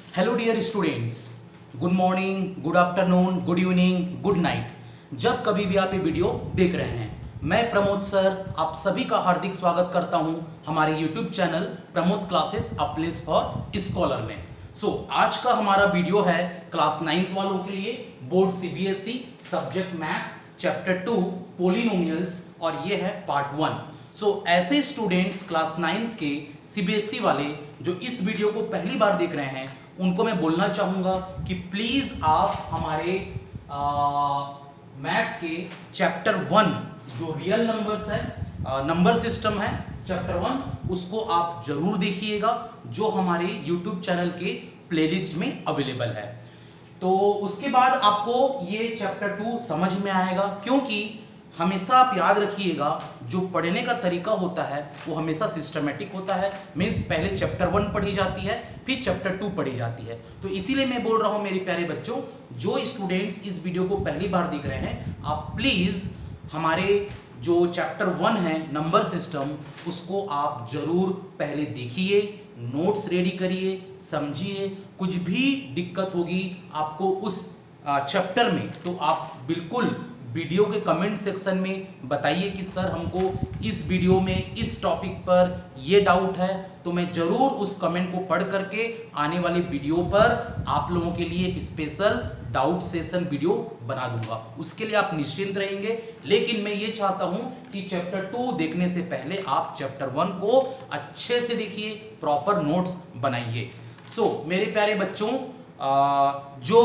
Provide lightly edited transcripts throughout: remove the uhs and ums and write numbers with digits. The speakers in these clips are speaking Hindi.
Hello dear students, good morning, good afternoon, good evening, good night. जब कभी भी आप ये वीडियो देख रहे हैं, मैं प्रमोद सर आप सभी का हार्दिक स्वागत करता हूं हमारे YouTube channel Pramod classes a place for scholar में। आज का हमारा वीडियो है क्लास 9th वालों के लिए, board CBSE, subject maths, chapter 2 polynomials, और ये है पार्ट 1। ऐसे स्टूडेंट्स क्लास 9th के सीबीएसई वाले जो इस वीडियो को पहली बार देख रहे हैं, उनको मैं बोलना चाहूंगा कि प्लीज आप हमारे मैथ्स के चैप्टर 1 जो रियल नंबर्स है, नंबर सिस्टम है, चैप्टर 1 उसको आप जरूर देखिएगा, जो हमारे यूट्यूब चैनल के प्लेलिस्ट में अवेलेबल है। तो उसके बाद आपको ये चैप्टर 2 समझ में आएगा, क्योंकि हमेशा आप याद रखिएगा जो पढ़ने का तरीका होता है वो हमेशा सिस्टमेटिक होता है। मीन्स पहले चैप्टर 1 पढ़ी जाती है, फिर चैप्टर 2 पढ़ी जाती है। तो इसीलिए मैं बोल रहा हूं मेरे प्यारे बच्चों, जो स्टूडेंट्स इस वीडियो को पहली बार देख रहे हैं, आप प्लीज हमारे जो चैप्टर 1 है नंबर सिस्टम, उसको आप जरूर पहले देखिए, नोट्स रेडी करिए, समझिए। कुछ भी दिक्कत होगी आपको उस चैप्टर में, तो आप बिल्कुल वीडियो के कमेंट सेक्शन में बताइए कि सर हमको इस वीडियो में इस टॉपिक पर ये डाउट है, तो मैं ज़रूर उस कमेंट को पढ़ करके आने वाली वीडियो पर आप लोगों के लिए एक स्पेशल डाउट सेशन वीडियो बना दूंगा। उसके लिए आप निश्चिंत रहेंगे। लेकिन मैं ये चाहता हूं कि चैप्टर 2 देखने से पहले आप चैप्टर 1 को अच्छे से देखिए, प्रॉपर नोट्स बनाइए। मेरे प्यारे बच्चों, जो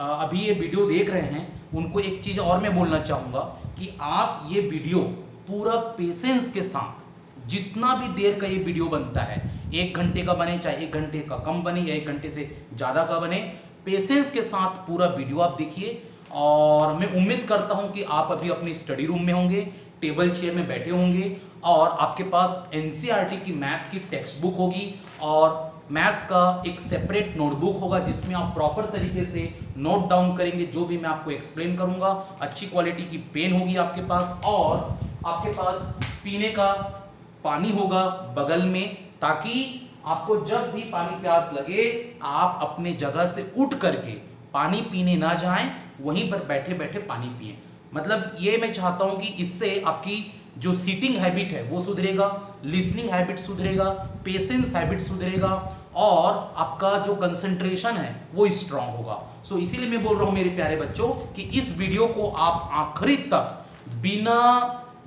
अभी ये वीडियो देख रहे हैं, उनको एक चीज़ और मैं बोलना चाहूँगा कि आप ये वीडियो पूरा पेशेंस के साथ, जितना भी देर का ये वीडियो बनता है, 1 घंटे का बने चाहे 1 घंटे का कम बने या 1 घंटे से ज़्यादा का बने, पेशेंस के साथ पूरा वीडियो आप देखिए। और मैं उम्मीद करता हूँ कि आप अभी अपनी स्टडी रूम में होंगे, टेबल चेयर में बैठे होंगे, और आपके पास एनसीईआरटी की मैथ्स की टेक्स्ट बुक होगी और मैथ्स का एक सेपरेट नोटबुक होगा, जिसमें आप प्रॉपर तरीके से नोट डाउन करेंगे जो भी मैं आपको एक्सप्लेन करूंगा। अच्छी क्वालिटी की पेन होगी आपके पास, और आपके पास पीने का पानी होगा बगल में, ताकि आपको जब भी पानी प्यास लगे आप अपने जगह से उठ करके पानी पीने ना जाएं, वहीं पर बैठे बैठे पानी पिएं। मतलब ये मैं चाहता हूं कि इससे आपकी जो सीटिंग हैबिट है वो सुधरेगा, लिसनिंग हैबिट सुधरेगा, पेशेंस हैबिट सुधरेगा, और आपका जो कंसंट्रेशन है वो स्ट्रांग होगा। इसीलिए मैं बोल रहा हूं मेरे प्यारे बच्चों कि इस वीडियो को आप आखिरी तक बिना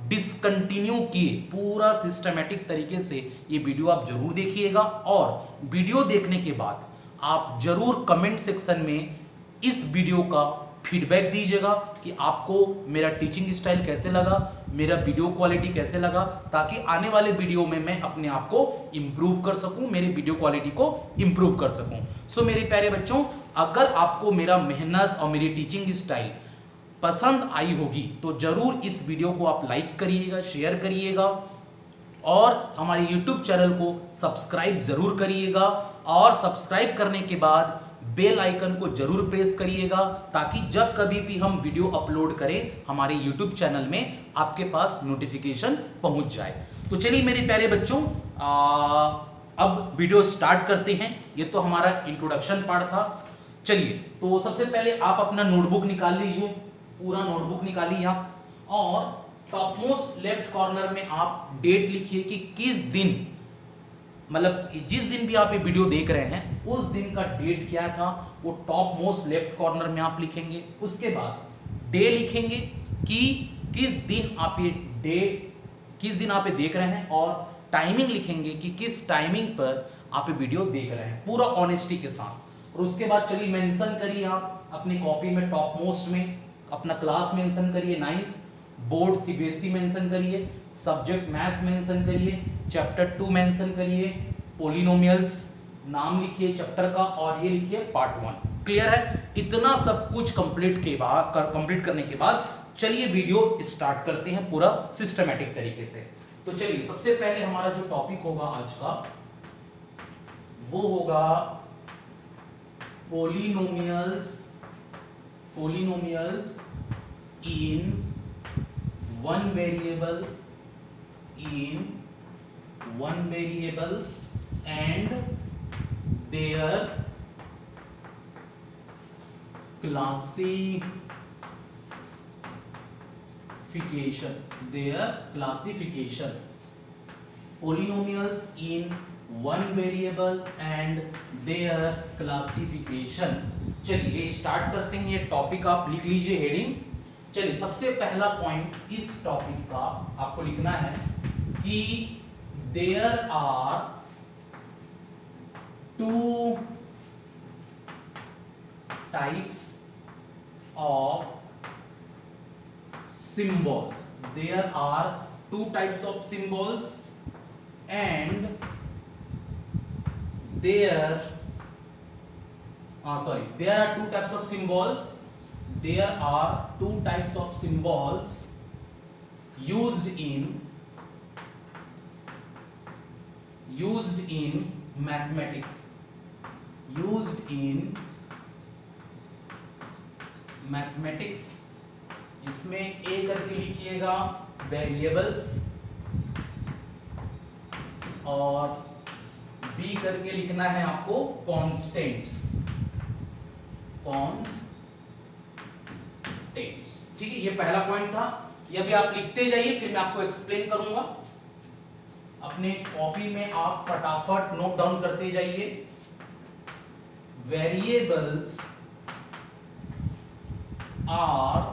डिसकंटिन्यू किए पूरा सिस्टमैटिक तरीके से ये वीडियो आप जरूर देखिएगा। और वीडियो देखने के बाद आप जरूर कमेंट सेक्शन में इस वीडियो का फीडबैक दीजिएगा कि आपको मेरा टीचिंग स्टाइल कैसे लगा, मेरा वीडियो क्वालिटी कैसे लगा, ताकि आने वाले वीडियो में मैं अपने आप को इम्प्रूव कर सकूं, मेरी वीडियो क्वालिटी को इम्प्रूव कर सकूं। मेरे प्यारे बच्चों, अगर आपको मेरा मेहनत और मेरी टीचिंग स्टाइल पसंद आई होगी तो जरूर इस वीडियो को आप लाइक करिएगा, शेयर करिएगा, और हमारे यूट्यूब चैनल को सब्सक्राइब जरूर करिएगा। और सब्सक्राइब करने के बाद बेल आइकन को जरूर प्रेस करिएगा, ताकि जब कभी भी हम वीडियो अपलोड करें हमारे यूट्यूब चैनल में आपके पास नोटिफिकेशन पहुंच जाए। तो चलिए मेरे प्यारे बच्चों, अब वीडियो स्टार्ट करते हैं। ये तो हमारा इंट्रोडक्शन पार्ट था। चलिए, तो सबसे पहले आप अपना नोटबुक निकाल लीजिए, पूरा नोटबुक निकालिए आप, और टॉप मोस्ट लेफ्ट कॉर्नर में आप डेट लिखिए कि किस दिन, मतलब जिस दिन भी आप ये वीडियो देख रहे हैं उस दिन का डेट क्या था, वो टॉप मोस्ट लेफ्ट कॉर्नर में आप लिखेंगे। उसके बाद डे लिखेंगे कि किस दिन आप ये देख रहे हैं, और टाइमिंग लिखेंगे कि किस टाइमिंग पर आप ये वीडियो देख रहे हैं, पूरा ऑनेस्टी के साथ। और उसके बाद चलिए मेंशन करिए आप अपनी कॉपी में, टॉप मोस्ट में अपना क्लास मेंशन करिए, 9th, बोर्ड सीबीएसई मेंशन करिए, सब्जेक्ट मैथ्स मेंशन करिए, चैप्टर 2 मेंशन करिए, पोलिनोमियल्स नाम लिखिए चैप्टर का, और ये लिखिए पार्ट 1। क्लियर है? इतना सब कुछ कंप्लीट करने के बाद चलिए वीडियो स्टार्ट करते हैं पूरा सिस्टमैटिक तरीके से। तो चलिए, सबसे पहले हमारा जो टॉपिक होगा आज का, वो होगा polynomials in one variable and their classification polynomials in one variable and their classification। चलिए स्टार्ट करते हैं। ये टॉपिक आप लिख लीजिए हेडिंग। चलिए सबसे पहला पॉइंट इस टॉपिक का आपको लिखना है कि there are two types of symbols. There are two types of symbols and there are two types of symbols. There are two types of symbols used in mathematics. इसमें ए करके लिखिएगा वेरिएबल्स और बी करके लिखना है आपको कांस्टेंट्स। ठीक है, ये पहला पॉइंट था। ये अभी आप लिखते जाइए, फिर मैं आपको एक्सप्लेन करूंगा। अपने कॉपी में आप फटाफट नोट डाउन करते जाइए। Variables are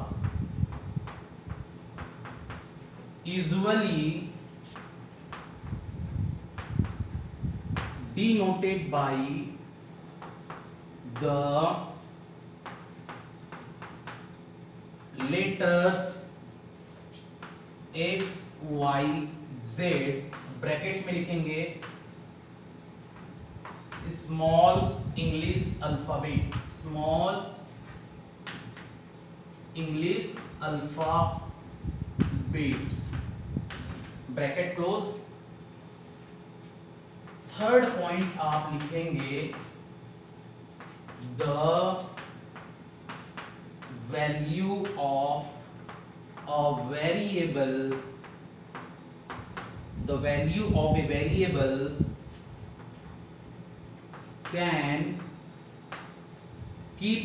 usually denoted by the letters x y z। Bracket में लिखेंगे small English alphabets, bracket close. Third point आप लिखेंगे the value of a variable can keep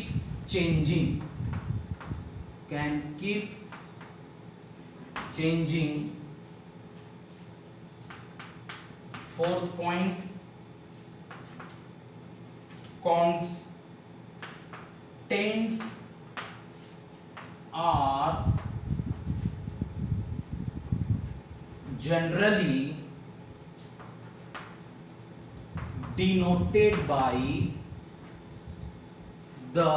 changing Fourth point, constants are generally denoted by the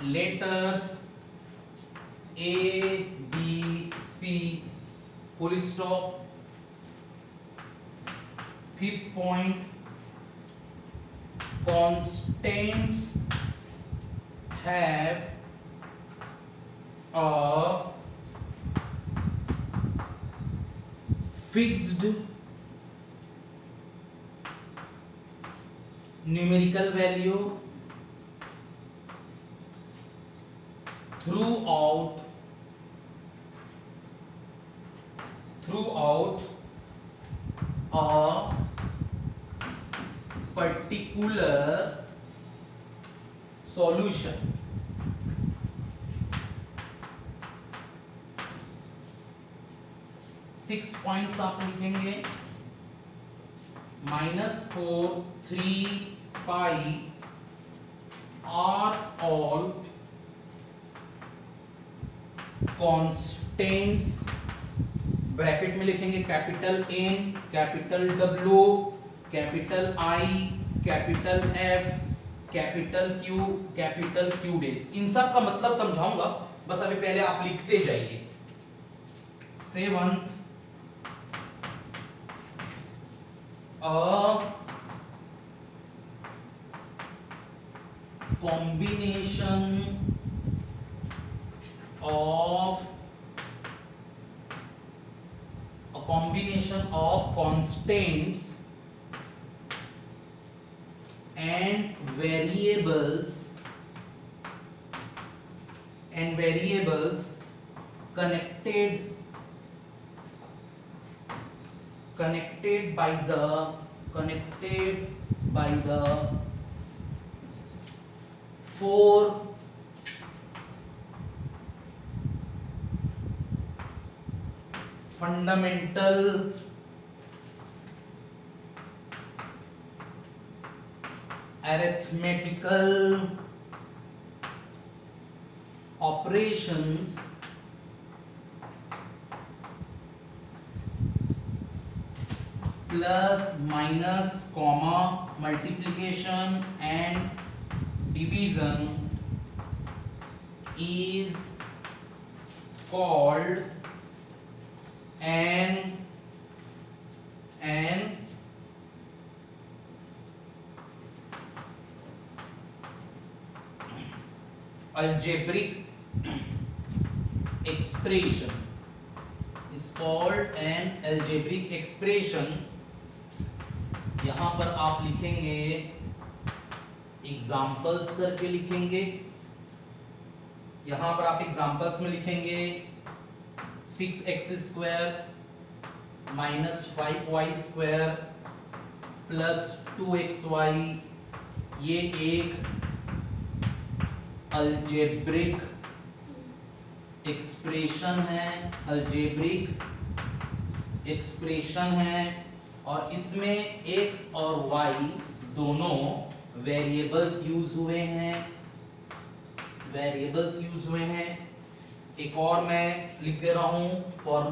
letters A, B, C, full stop। Fifth point, constants have a fixed numerical value throughout a particular solution। Six points आप लिखेंगे -4 3 pi are all constants. Bracket में लिखेंगे capital N, capital W, capital I, capital F, capital Q, capital Q डेज। इन सब का मतलब समझाऊंगा, बस अभी पहले आप लिखते जाइए। Seventh, combination of constants and variables connected by the 4 fundamental arithmetical operations plus minus comma multiplication and division is called an algebraic expression, is called an algebraic expression. यहां पर आप लिखेंगे एग्जाम्पल्स करके लिखेंगे, यहां पर आप एग्जाम्पल्स में लिखेंगे 6x² minus 5y² plus 2xy, ये एक अलजेब्रिक एक्सप्रेशन है, अलजेब्रिक एक्सप्रेशन है, और इसमें x और y दोनों वेरिएबल्स यूज हुए हैं, वेरिएबल्स यूज हुए हैं। एक और मैं लिख दे रहा हूं for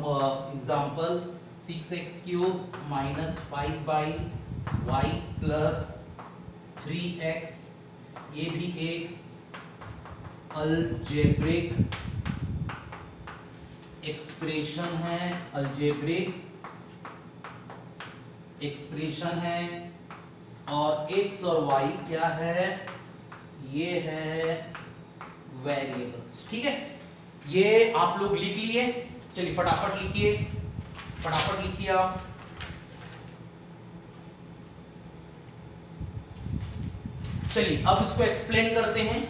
example 6x³ minus 5y plus 3x, ये भी एक अलजेब्रिक एक्सप्रेशन है, अलजेब्रिक एक्सप्रेशन है। और x और y क्या है, ये है वेरिएबल्स। ठीक है, ये आप लोग लिख लिए। चलिए फटाफट लिखिए, फटाफट लिखिए आप। चलिए अब इसको एक्सप्लेन करते हैं,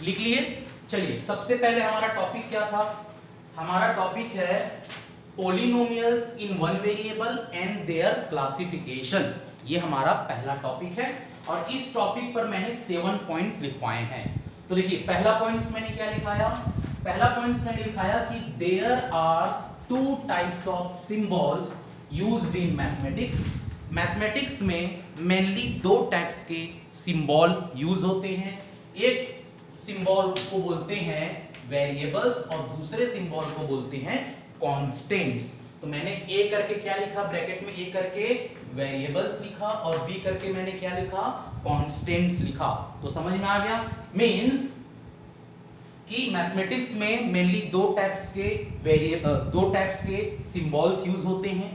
लिख लिए। चलिए सबसे पहले हमारा टॉपिक क्या था, हमारा टॉपिक है polynomials in one variable and there classification. ये हमारा पहला टॉपिक है और इस टॉपिक पर मैंने 7 पॉइंट्स लिखवाए हैं। तो देखिए पहला पॉइंट्स मैंने क्या लिखाया, पहला पॉइंट्स मैंने लिखाया कि there are 2 types of symbols used in mathematics. Mathematics में मेनली 2 टाइप्स के सिंबल यूज होते हैं। एक सिंबल को बोलते हैं वेरिएबल्स और दूसरे सिंबल को बोलते हैं कॉन्स्टेंट्स। तो मैंने ए करके क्या लिखा, ब्रैकेट में ए करके वेरिएबल्स लिखा और बी करके मैंने क्या लिखा, कॉन्स्टेंट्स लिखा। तो समझ में आ गया, मींस कि मैथमेटिक्स में मेनली 2 टाइप्स के सिंबल्स यूज होते हैं।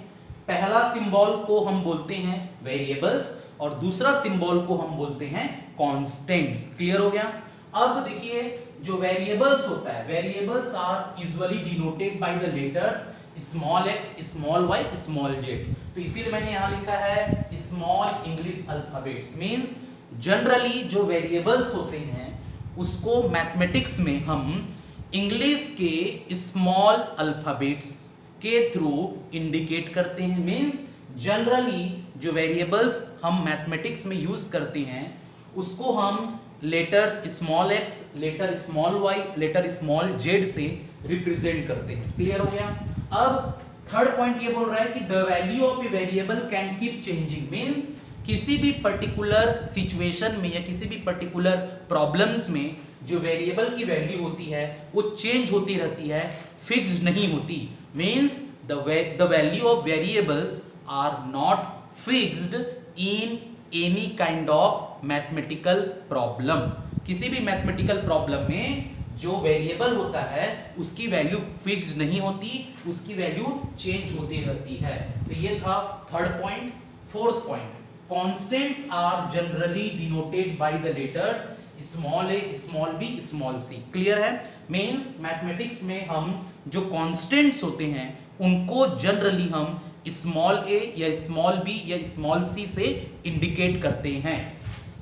पहला सिंबल को हम बोलते हैं वेरिएबल्स और दूसरा सिंबल को हम बोलते हैं कॉन्स्टेंट्स। क्लियर हो गया। अब देखिए जो वेरिएबल्स होता है, variables are usually denoted by the letters small x, small y, small z। तो इसीलिए मैंने यहां लिखा है small English alphabets. Means generally जो वेरिएबल्स होते हैं उसको मैथमेटिक्स में हम इंग्लिश के स्मॉल अल्फाबेट्स के थ्रू इंडिकेट करते हैं। मींस जनरली जो वेरिएबल्स हम मैथमेटिक्स में यूज करते हैं उसको हम letters small x, letter small y, letter small z से रिप्रेजेंट करते हैं। क्लियर हो गया। अब थर्ड पॉइंट ये बोल रहा है कि the value of a variable can keep changing. Means किसी भी पर्टिकुलर सिचुएशन में या किसी भी पर्टिकुलर प्रॉब्लम्स में जो वेरिएबल की वैल्यू होती है वो चेंज होती रहती है, फिक्स्ड नहीं होती। Means the value of variables are not fixed in any kind of mathematical problem. किसी भी मैथमेटिकल प्रॉब्लम में जो वेरिएबल होता है उसकी वैल्यू फिक्स्ड नहीं होती, उसकी वैल्यू चेंज होती रहती है। तो ये था third point. Fourth point, constants are generally denoted by the letters small a, small b, small c. Clear है। मींस मैथमेटिक्स में हम जो कॉन्स्टेंट्स होते हैं उनको जनरली हम स्मॉल ए या स्मॉल बी या स्मॉल सी से इंडिकेट करते हैं।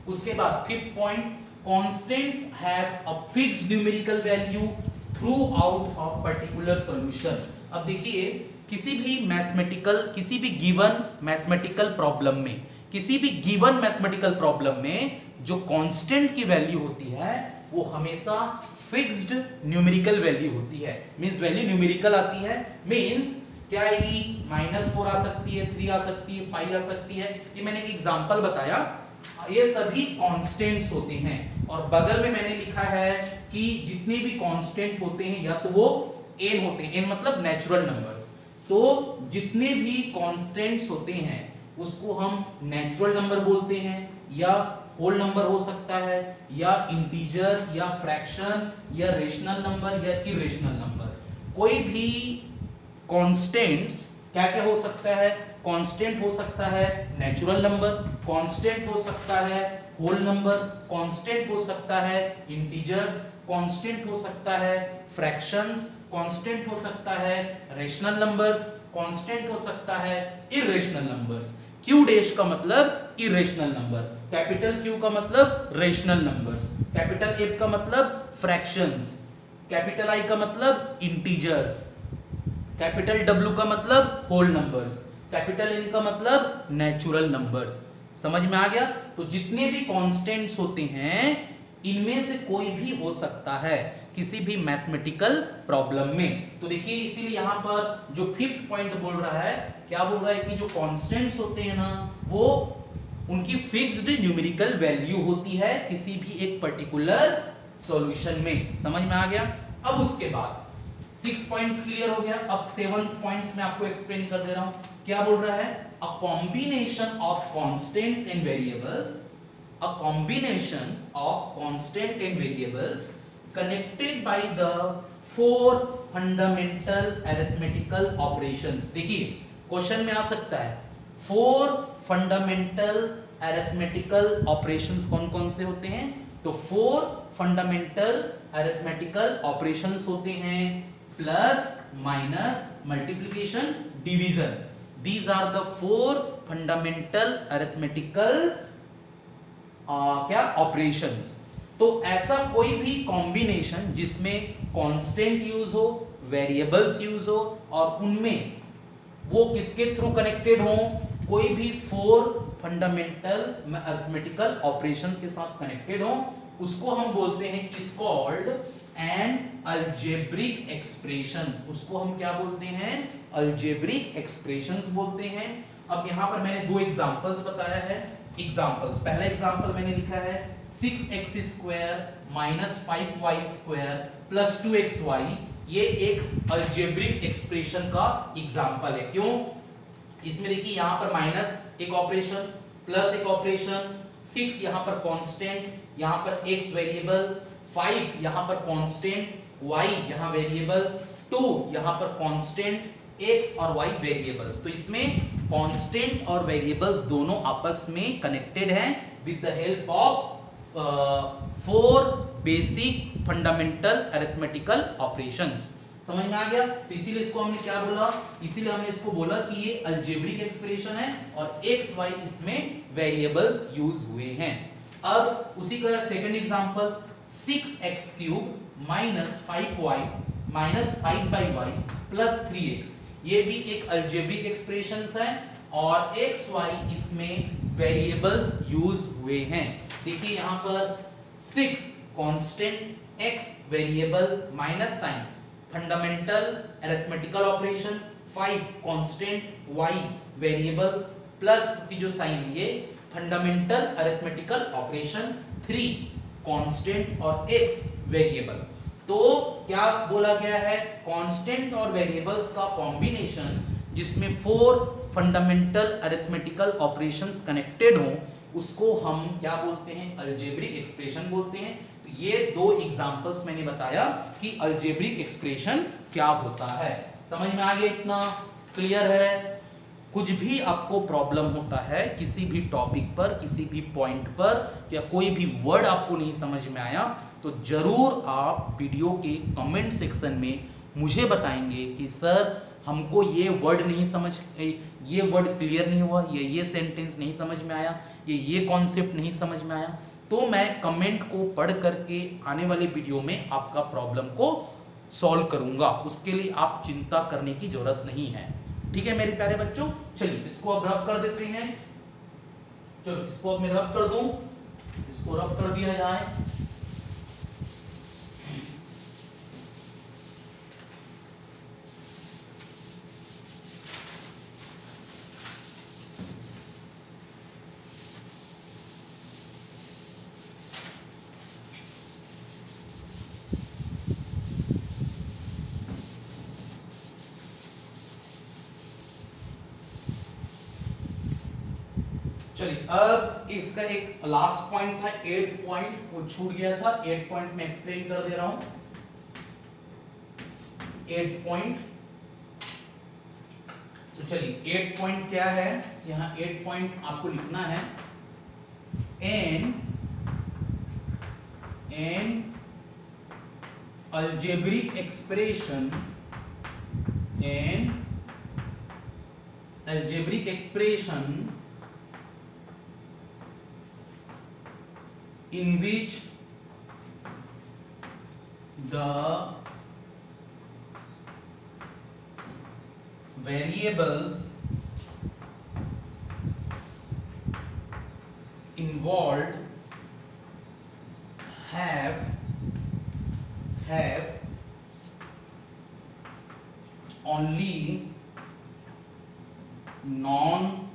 उसके बाद fifth point, constants have a fixed numerical value through out of particular solution. अब देखिए किसी भी गिवन मैथमेटिकल प्रॉब्लम में जो कांस्टेंट की वैल्यू होती है वो हमेशा फिक्स्ड न्यूमेरिकल वैल्यू होती है। मींस वैल्यू न्यूमेरिकल आती है, मींस क्या आएगी, -4 आ सकती है, 3 आ सकती है, 5 आ सकती है। ये मैंने एक एग्जांपल बताया। ये सभी कांस्टेंट्स होते हैं और बगल में मैंने लिखा है कि जितने भी कांस्टेंट होते हैं या तो वो n होते हैं, n मतलब नेचुरल नंबर्स। तो जितने भी कांस्टेंट्स होते हैं उसको हम नेचुरल नंबर बोलते हैं, या होल नंबर हो सकता है, या इंटीजर्स, या फ्रैक्शन, या रेशनल नंबर, या इरेशनल नंबर। कोई भी कांस्टेंट्स क्या क्या हो सकता है, कांस्टेंट हो सकता है नेचुरल नंबर, कांस्टेंट हो सकता है होल नंबर, कांस्टेंट हो सकता है इंटीजर्स, कांस्टेंट हो सकता है फ्रैक्शंस, कांस्टेंट हो सकता है रेशनल नंबर्स, कांस्टेंट हो सकता है इरेशनल नंबर्स। क्यू डैश का मतलब इरेशनल नंबर, कैपिटल क्यू का मतलब रेशनल नंबर्स, कैपिटल एफ का मतलब फ्रैक्शंस, कैपिटल आई का मतलब इंटीजर्स, कैपिटल डब्ल्यू का मतलब होल नंबर्स, कैपिटल एन का मतलब नेचुरल नंबर्स। समझ में आ गया? तो जितने भी कांस्टेंट्स होते हैं इनमें से कोई भी हो सकता है किसी भी मैथमेटिकल प्रॉब्लम में। तो देखिए इसीलिए यहां पर जो 5th पॉइंट बोल रहा है, क्या बोल रहा है कि जो कांस्टेंट्स होते हैं ना वो उनकी फिक्स्ड न्यूमेरिकल वैल्यू होती है किसी भी एक पर्टिकुलर सॉल्यूशन में। समझ में आ गया? अब उसके बाद 6 पॉइंट्स क्लियर हो गया। अब 7th पॉइंट्स में आपको एक्सप्लेन कर दे रहा हूं। क्या बोल रहा है, a combination of constants and variables, a combination of constant and variables connected by the 4 fundamental arithmetical operations। देखिए क्वेश्चन में आ सकता है 4 fundamental arithmetical operations कौन कौन से होते हैं, तो 4 fundamental arithmetical operations होते हैं plus, minus, multiplication, division. These are the 4 fundamental arithmetical क्या ऑपरेशंस। तो ऐसा कोई भी कॉम्बिनेशन जिसमें कांस्टेंट यूज हो, वेरिएबल्स यूज हो और उनमें वो किसके थ्रू कनेक्टेड हो, कोई भी 4 फंडामेंटल अरिथमेटिकल ऑपरेशंस के साथ कनेक्टेड हो, उसको हम बोलते हैं is called an algebraic expressions. उसको हम क्या बोलते हैं, अलजेब्रिक एक्सप्रेशंस बोलते हैं। अब यहां पर मैंने 2 एग्जांपल्स बताया है। एग्जांपल्स, पहला एग्जांपल मैंने लिखा है 6x² - 5y² + 2xy। ये एक अलजेब्रिक एक्सप्रेशन का एग्जांपल है। क्यों? इसमें देखिए यहां पर माइनस एक ऑपरेशन, प्लस एक ऑपरेशन, 6 यहां पर कांस्टेंट, यहां पर x वेरिएबल, 5 यहां पर कांस्टेंट, y यहां वेरिएबल, 2 यहां पर कांस्टेंट, x और y वेरिएबल्स। तो इसमें कांस्टेंट और वेरिएबल्स दोनों आपस में कनेक्टेड हैं with the help of 4 basic fundamental arithmetical operations. समझ में आ गया? तो इसीलिए इसको हमने क्या बोला, इसीलिए हमने इसको बोला कि ये अलजेब्रिक एक्सप्रेशन है और x y इसमें वेरिएबल्स यूज हुए हैं। अब उसी का second example 6x³ - 5y - 5y + 3x। ये भी एक अलजेब्रिक एक्सप्रेशंस है और x y इसमें वेरिएबल्स यूज हुए हैं। देखिए यहां पर 6 constant, x variable, minus sign fundamental arithmetical operation, 5 constant, y variable, plus की जो साइन है ये फंडामेंटल अरिथमेटिकल ऑपरेशन, 3 कांस्टेंट और x वेरिएबल। तो क्या बोला गया है, कांस्टेंट और वेरिएबल्स का कॉम्बिनेशन जिसमें 4 फंडामेंटल अरिथमेटिकल ऑपरेशंस कनेक्टेड हो उसको हम क्या बोलते हैं, अलजेब्रिक एक्सप्रेशन बोलते हैं। तो ये 2 एग्जांपल्स मैंने बताया कि अलजेब्रिक एक्सप्रेशन क्या होता है। समझ में आ गया? इतना क्लियर है? कुछ भी आपको प्रॉब्लम होता है किसी भी टॉपिक पर, किसी भी पॉइंट पर, या कोई भी वर्ड आपको नहीं समझ में आया तो जरूर आप वीडियो के कमेंट सेक्शन में मुझे बताएंगे कि सर हमको ये वर्ड नहीं समझ, ये वर्ड क्लियर नहीं हुआ, ये सेंटेंस नहीं समझ में आया, ये कॉन्सेप्ट नहीं समझ में आया। तो मैं कमेंट को पढ़ करके आने वाले वीडियो में आपका प्रॉब्लम को सॉल्व करूंगा। उसके लिए आप चिंता करने की जरूरत नहीं है। ठीक है मेरे प्यारे बच्चों, चलिए इसको अब रब कर देते हैं। चलो इसको अब मैं रब कर दूं, इसको रब कर दिया जाए। चलिए अब इसका एक लास्ट पॉइंट था, 8th पॉइंट, वो छूट गया था। 8th पॉइंट में एक्सप्लेन कर दे रहा हूं। 8th पॉइंट, तो चलिए 8th पॉइंट क्या है, यहां 8th पॉइंट आपको लिखना है, N algebraic expression, an algebraic expression in which the variables involved have only non-negative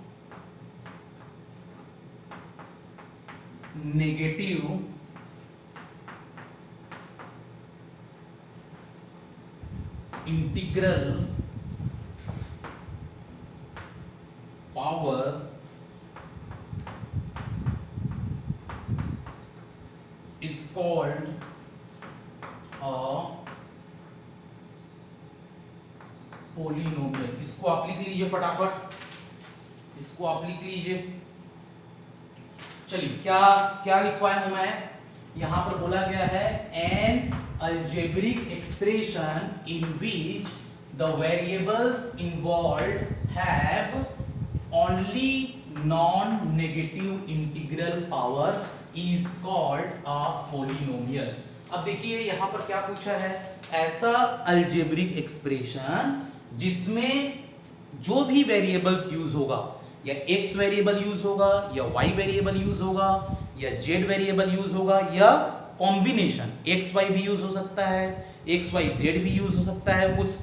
integral power is called a polynomial. इसको आप लिख लीजिए फटाफट, इसको आप लिख लीजिए। चलिए क्या क्या लिखवाया हूं मैं, यहां पर बोला गया है N algebraic expression in which the variables involved have only non-negative integral power is called a polynomial। अब देखिए यहां पर क्या पूछा है, ऐसा algebraic expression जिसमें जो भी वेरिएबल्स यूज होगा, या x वेरिएबल यूज होगा, या y वेरिएबल यूज होगा, या z वेरिएबल यूज होगा, या कॉम्बिनेशन x y भी यूज हो सकता है, x y z भी यूज हो सकता है उस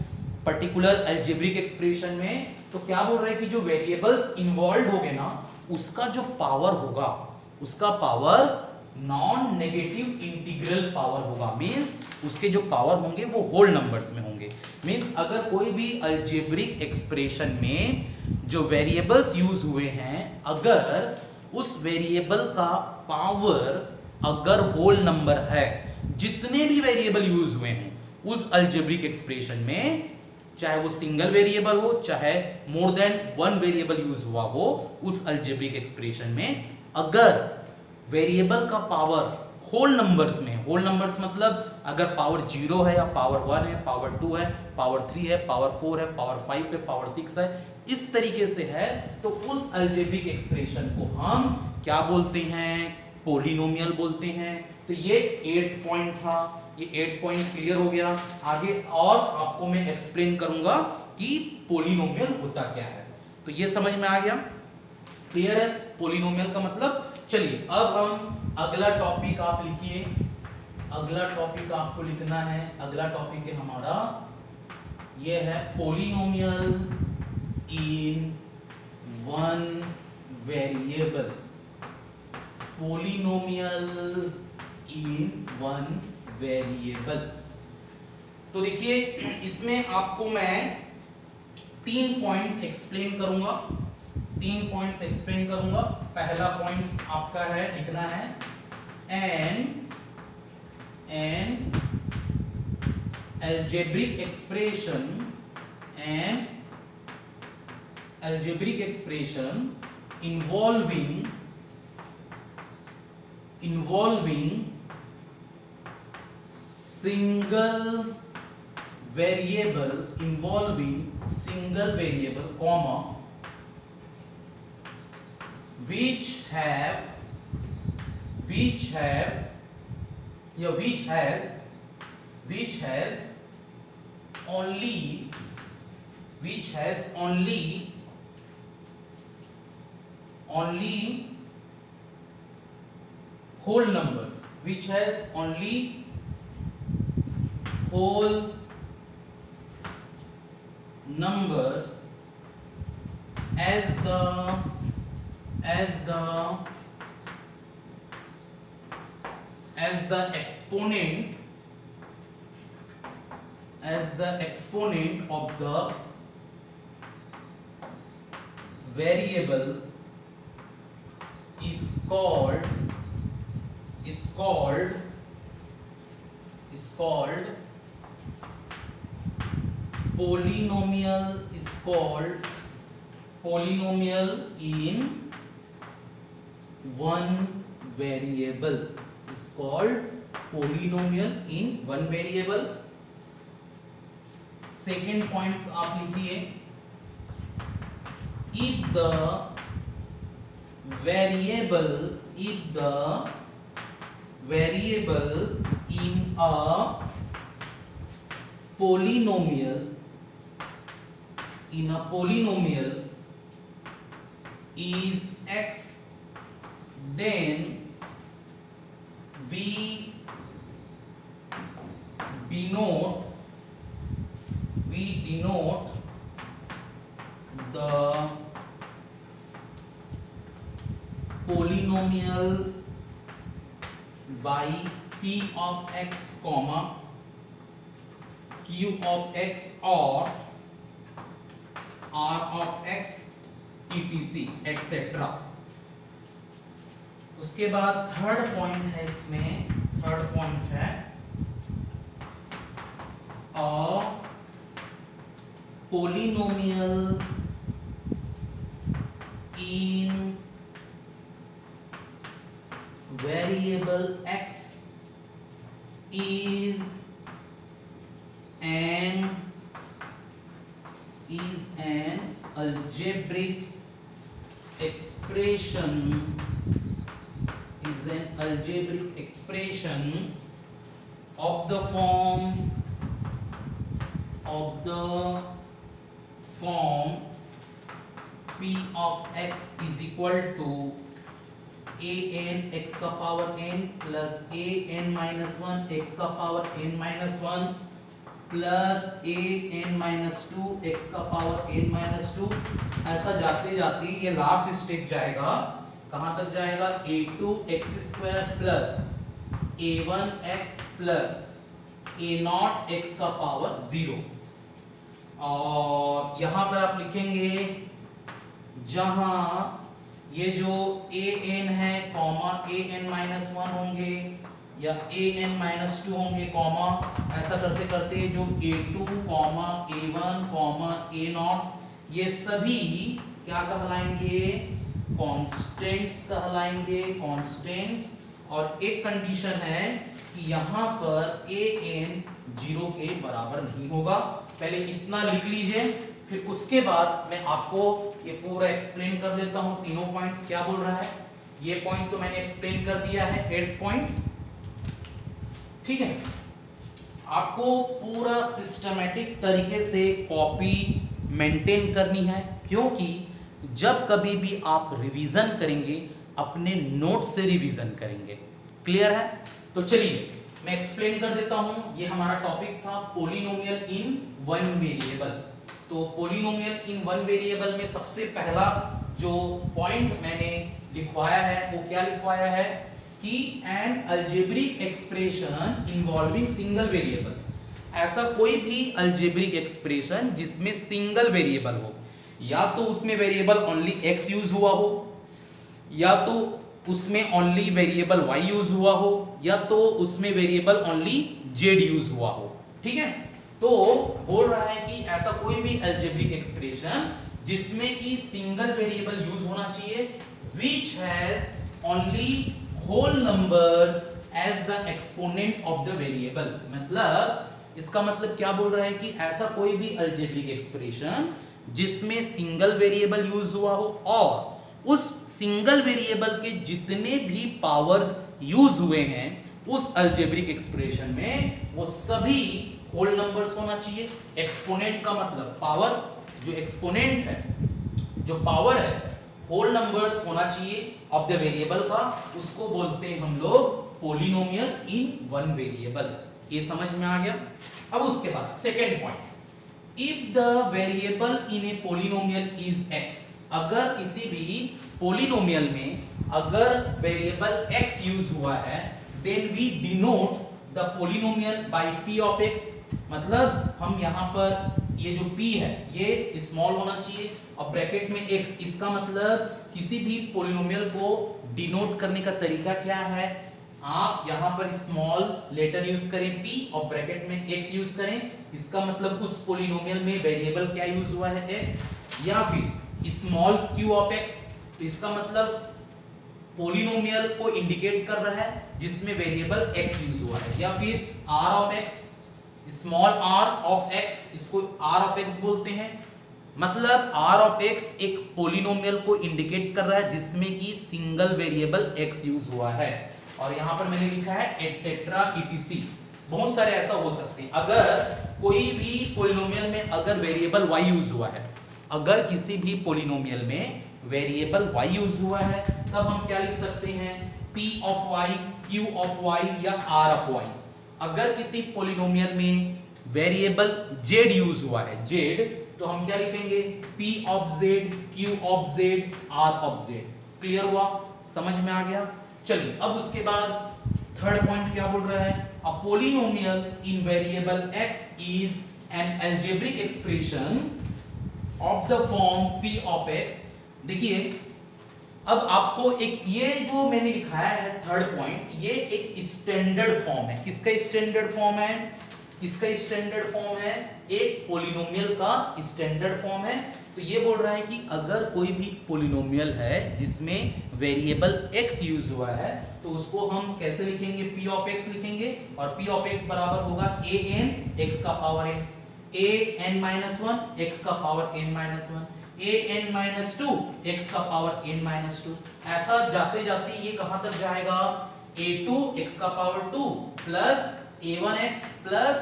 पर्टिकुलर अलजेब्रिक एक्सप्रेशन में। तो क्या बोल रहे हैं कि जो वेरिएबल्स इन्वॉल्व होंगे ना, उसका जो पावर होगा, उसका power non negative integral power होगा। मींस उसके जो पावर होंगे वो होल नंबर्स में होंगे। मींस अगर कोई भी अलजेब्रिक एक्सप्रेशन में जो वेरिएबल्स यूज हुए हैं, अगर उस वेरिएबल का पावर अगर होल नंबर है, जितने भी वेरिएबल यूज हुए हैं उस अलजेब्रिक एक्सप्रेशन में, चाहे वो सिंगल वेरिएबल हो, चाहे more than one variable use हुआ हो, उस अलजेब्रिक एक्सप्रेशन में अगर वेरिएबल का पावर होल नंबर्स में, होल नंबर्स मतलब अगर पावर 0 है, या पावर 1 है, पावर 2 है, पावर 3 है, पावर 4 है, पावर 5 है, पावर 6 है, इस तरीके से है, तो उस अलजेब्रिक एक्सप्रेशन को हम क्या बोलते हैं, पोलिनोमियल बोलते हैं। तो ये 8th पॉइंट था, ये 8th पॉइंट क्लियर हो गया। आगे और आपको मैं एक्सप्लेन करूंगा कि पोलिनोमियल होता क्या है। तो ये समझ में आ गया, क्लियर है पोलिनोमियल का मतलब। चलिए अब हम अगला टॉपिक आप लिखिए, अगला टॉपिक आपको लिखना है। अगला टॉपिक है हमारा, ये है polynomial in one variable. Polynomial in one variable. तो देखिए इसमें आपको मैं 3 पॉइंट्स एक्सप्लेन करूंगा, 3 पॉइंट्स एक्सप्लेन करूंगा। पहला पॉइंट आपका है, लिखना है N algebraic expression, an algebraic expression involving single variable, comma, which has only whole numbers, which has only whole numbers as the exponent of the variable polynomial in one variable, is called polynomial in one variable. Second point आप लिखिए, if the variable in a polynomial is x, then we denote the polynomial by p of x, comma q of x or r of x etc etc. उसके बाद थर्ड पॉइंट है, इसमें थर्ड पॉइंट है polynomial in variable x is an algebraic expression of the form p of x is equal to an x का power n plus an minus 1 x का power n minus 1 plus an minus 2 x का पावर n minus 2। ऐसा जाते जाते ये लास्ट स्टेप जाएगा, कहां तक जाएगा, a2x square plus a1x plus a0x का पावर 0। और यहां पर आप लिखेंगे जहां ये जो an है कॉमा an minus 1 होंगे या an minus 2 होंगे कॉमा, ऐसा करते करते जो a2 comma a1 comma a0 ये सभी क्या कहलाएंगे, कांस्टेंट्स कहलाएंगे, कांस्टेंट्स। और एक कंडीशन है कि यहां पर an 0 के बराबर नहीं होगा। पहले इतना लिख लीजिए, फिर उसके बाद मैं आपको ये पूरा एक्सप्लेन कर देता हूं तीनों पॉइंट्स क्या बोल रहा है। ये पॉइंट तो मैंने एक्सप्लेन कर दिया है, 8 पॉइंट, ठीक है। आपको पूरा सिस्टमैटिक तरीके से कॉपी मेंटेन करनी है, क्योंकि जब कभी भी आप रिवीजन करेंगे अपने नोट से रिवीजन करेंगे। क्लियर है? तो चलिए मैं एक्सप्लेन कर देता हूं। ये हमारा टॉपिक था पॉलिनोमियल इन वन वेरिएबल। तो पॉलिनोमियल इन वन वेरिएबल में सबसे पहला जो पॉइंट मैंने लिखवाया है वो क्या लिखवाया है कि N algebraic expression involving single variable. ऐसा कोई भी अलजेब्रिक एक्सप्रेशन जिसमें सिंगल वेरिएबल हो, या तो उसमें वेरिएबल ओनली x यूज हुआ हो, या तो उसमें ओनली वेरिएबल y यूज हुआ हो, या तो उसमें वेरिएबल ओनली z यूज हुआ हो। ठीक है, तो बोल रहा है कि ऐसा कोई भी अलजेब्रिक एक्सप्रेशन जिसमें कि सिंगल वेरिएबल यूज होना चाहिए, which has only whole numbers as the exponent of the variable। मतलब इसका मतलब क्या बोल रहा है कि ऐसा कोई भी अलजेब्रिक एक्सप्रेशन जिसमें सिंगल वेरिएबल यूज हुआ हो और उस सिंगल वेरिएबल के जितने भी पावर्स यूज हुए हैं उस अलजेब्रिक एक्सप्रेशन में वो सभी होल नंबर्स होना चाहिए। एक्सपोनेंट का मतलब पावर, जो एक्सपोनेंट है, जो पावर है, होल नंबर्स होना चाहिए ऑफ द वेरिएबल का, उसको बोलते हैं हम लोग पॉलिनोमियल इन वन वेरिएबल। ये समझ में आ गया? अब उसके बाद second point, if the variable in a polynomial is x। अगर किसी भी पॉलिनोमियल में अगर वेरिएबल x यूज हुआ है, then we denote the polynomial by p of x। मतलब हम यहां पर ये जो p है ये स्मॉल होना चाहिए और ब्रैकेट में x। इसका मतलब किसी भी पॉलिनोमियल को डिनोट करने का तरीका क्या है, आप यहां पर स्मॉल लेटर यूज करें p और ब्रैकेट में x यूज करें। इसका मतलब उस पॉलिनोमियल में वेरिएबल क्या यूज हुआ है, x, या फिर स्मॉल q ऑफ x। तो इसका मतलब पॉलिनोमियल को इंडिकेट कर रहा है जिसमें वेरिएबल x यूज हुआ है, या फिर r of x, small r of x, इसको r ऑफ x बोलते हैं। मतलब r ऑफ x एक पॉलिनोमियल को इंडिकेट कर रहा है जिसमें कि सिंगल वेरिएबल x यूज हुआ है। और यहां पर मैंने लिखा है एटसेट्रा etc। बहुत सारे ऐसा हो सकते हैं, अगर कोई भी पॉलिनोमियल में अगर वेरिएबल y यूज हुआ है, अगर किसी भी पॉलिनोमियल में वेरिएबल y यूज हुआ है, तब हम क्या लिख सकते हैं, p of y, q of y या r ऑफ y। अगर किसी पॉलिनोमियल में वेरिएबल z यूज हुआ है, z, तो हम क्या लिखेंगे, p of z, q of z, r of z। Clear हुआ, समझ में आ गया। चलिए अब उसके बाद थर्ड पॉइंट क्या बोल रहा है, a polynomial in variable x is an algebraic expression of the form p of x। देखिए अब आपको एक, ये जो मैंने लिखाया है थर्ड पॉइंट, ये एक स्टैंडर्ड फॉर्म है। किसका स्टैंडर्ड फॉर्म है, किसका स्टैंडर्ड फॉर्म है, एक पॉलिनोमियल का स्टैंडर्ड फॉर्म है। तो ये बोल रहा है कि अगर कोई भी पॉलिनोमियल है जिसमें वेरिएबल x यूज हुआ है, तो उसको हम कैसे लिखेंगे, p ऑफ x लिखेंगे, और p ऑफ x बराबर होगा an x का पावर n, an-1 x का पावर n-1, an-2 x का पावर n-2। ऐसा जाते जाते ये कहां तक जाएगा, a2 x का power 2 plus a1x plus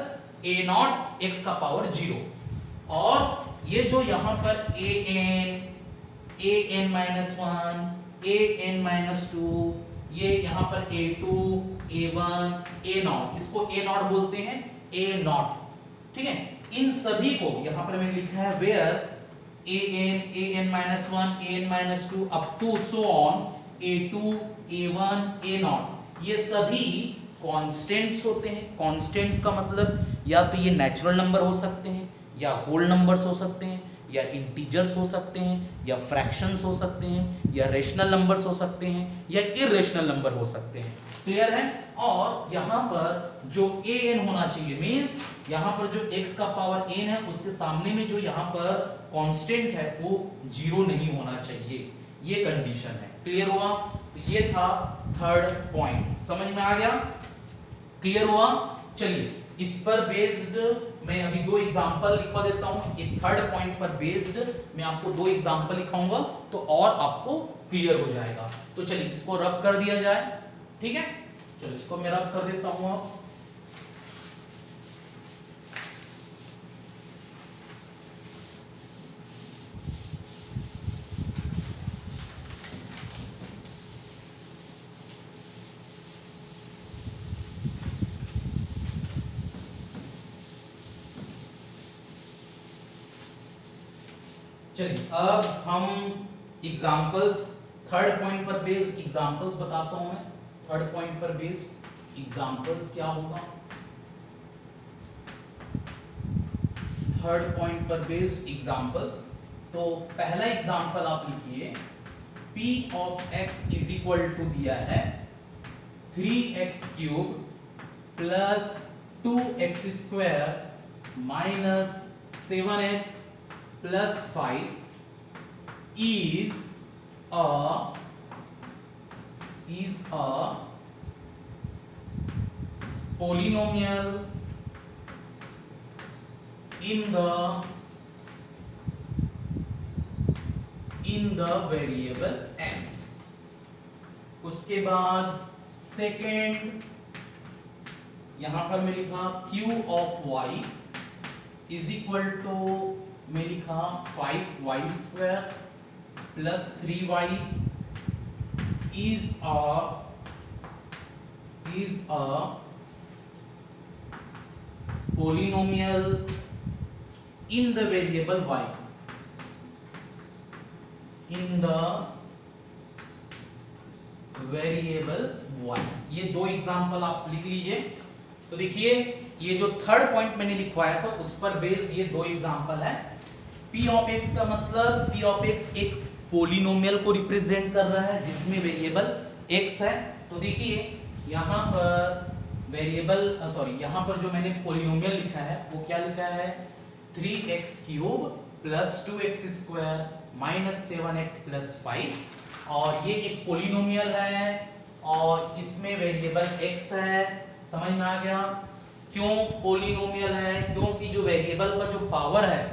a0 x का पावर 0। और ये जो यहां पर an-1, an-2, ये यहां पर a2, a1, a0, इसको a0 बोलते हैं, a0, ठीक है। इन सभी को यहां पर मैंने लिखा है where an-1, an-2 up to so on a2, a1, a0, ये सभी कांस्टेंट्स होते हैं। कांस्टेंट्स का मतलब या तो ये नेचुरल नंबर हो सकते हैं, या होल नंबर्स हो सकते हैं, या इंटीजर्स हो सकते हैं, या फ्रैक्शंस हो सकते हैं, या रेशनल नंबर्स हो सकते हैं, या इरेशनल नंबर हो सकते हैं। क्लियर है। और यहाँ पर जो an होना चाहिए, मींस यहाँ पर जो x का पावर n है उसके सामने में जो यहाँ पर कांस्टेंट है वो 0 नहीं होना चाहिए, ये कंडीशन है। क्लियर हुआ। तो ये था थर्ड पॉइंट, समझ में आ गया, क्लियर हुआ। चलिए इस पर बेस्ड मैं अभी 2 एग्जांपल लिखवा देता हूं। ये थर्ड पॉइंट पर बेस्ड मैं आपको 2 एग्जांपल लिखाऊंगा तो और आपको क्लियर हो जाएगा। तो चलिए इसको रब कर दिया जाए, ठीक है। चलो इसको मैं रब कर देता हूं। अब चलिए अब हम एग्जांपल्स, थर्ड पॉइंट पर बेस्ड एग्जांपल्स बताता हूं मैं। थर्ड पॉइंट पर बेस्ड एग्जांपल्स क्या होगा, थर्ड पॉइंट पर बेस्ड एग्जांपल्स। तो पहला एग्जांपल आप लिखिए, p of x is equal to दिया है 3x³ plus 2x² minus 7x plus 5 is a polynomial in the variable x। उसके बाद सेकेंड यहां पर मैं लिखा q of y is equal to, मैं लिखा 5y² plus 3y is a polynomial in the variable y, in the variable y। ये 2 एग्जांपल आप लिख लीजिए। तो देखिए ये जो थर्ड पॉइंट मैंने लिखवाया था उस पर बेस्ड ये दो एग्जांपल है। p ऑफ x का मतलब p ऑफ x एक पोलिनोमियल को रिप्रेजेंट कर रहा है जिसमें वेरिएबल x है। तो देखिए यहाँ पर यहाँ पर जो मैंने पोलिनोमियल लिखा है वो क्या लिखा है, 3x cube plus 2x square minus 7x plus 5, और ये एक पोलिनोमियल है और इसमें वेरिएबल x है। समझ में आ गया? क्यों पोलिनोमियल है? क्योंकि जो वेरिएबल का जो पावर है,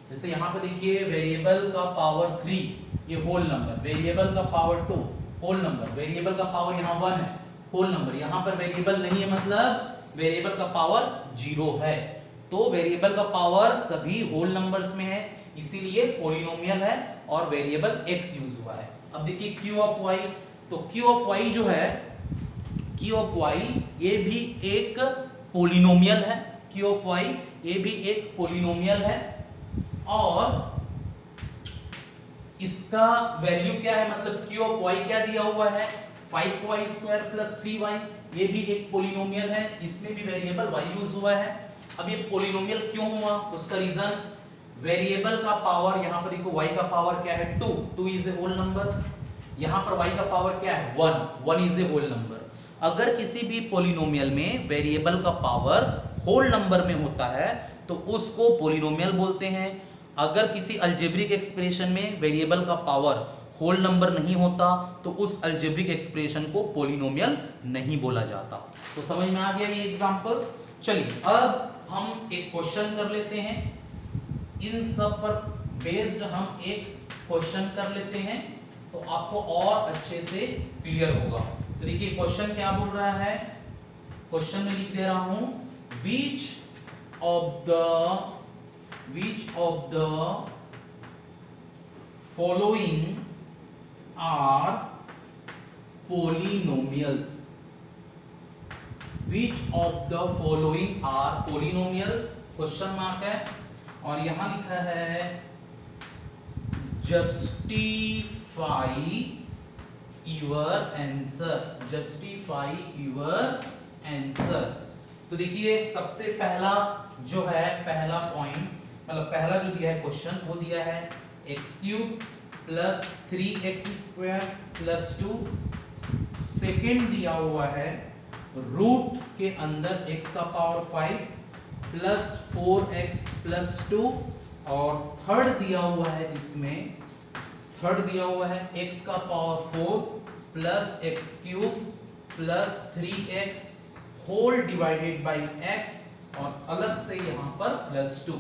जैसे यहाँ पे देखिए वेरिएबल का पावर 3 ये होल नंबर, वेरिएबल का पावर 2 होल नंबर, वेरिएबल का पावर यहाँ 1 है होल नंबर, यहाँ पर वेरिएबल नहीं है मतलब वेरिएबल का पावर 0 है। तो वेरिएबल का पावर सभी होल नंबर्स में है, इसीलिए पोलिनोमियल है और वेरिएबल x यूज हुआ है। अब देखिए q ऑफ y, तो q ऑफ y जो है, q ऑफ y ये भी एक पोलिनोमियल है, q ऑफ y ये भी एक पोलिनोमियल है और इसका वैल्यू क्या है, मतलब q ऑफ y क्या दिया हुआ है, 5y स्क्वायर प्लस 3y, ये भी एक पोलिनोमियल है, इसमें भी वेरिएबल y यूज हुआ है। अब ये पोलिनोमियल क्यों हुआ, उसका रीजन वेरिएबल का पावर, यहाँ पर देखो y का पावर क्या है 2 इज ए होल नंबर, यहाँ पर y का पावर क्या है 1 इज ए होल नंबर। अगर किसी भी पोलिनोमियल में वेरिएबल का पावर होल नंबर में होता है तो उसको पोलिनोमियल बोलते हैं। अगर किसी अलजेब्रिक एक्सप्रेशन में वेरिएबल का पावर होल नंबर नहीं होता तो उस अलजेब्रिक एक्सप्रेशन को पोलिनोमियल नहीं बोला जाता। तो समझ में आ गया ये एग्जांपल्स। चलिए अब हम एक क्वेश्चन कर लेते हैं, इन सब पर बेस्ड हम एक क्वेश्चन कर लेते हैं तो आपको और अच्छे से क्लियर होगा। तो देखिए क्वेश्चन क्या बोल रहा है, क्वेश्चन में लिख दे रहा हूं, which of the following are polynomials, which of the following are polynomials, question mark है और यहां लिखा है justify your answer, justify your answer। तो देखिए सबसे पहला जो है, पहला पॉइंट मतलब पहला जो दिया है क्वेश्चन वो दिया है x cube plus 3x square plus 2, second दिया हुआ है रूट के अंदर x का पावर 5 प्लस 4x प्लस 2, और थर्ड दिया हुआ है, इसमें थर्ड दिया हुआ है x का power 4 plus x cube plus 3x whole divided by x और अलग से यहाँ पर प्लस 2।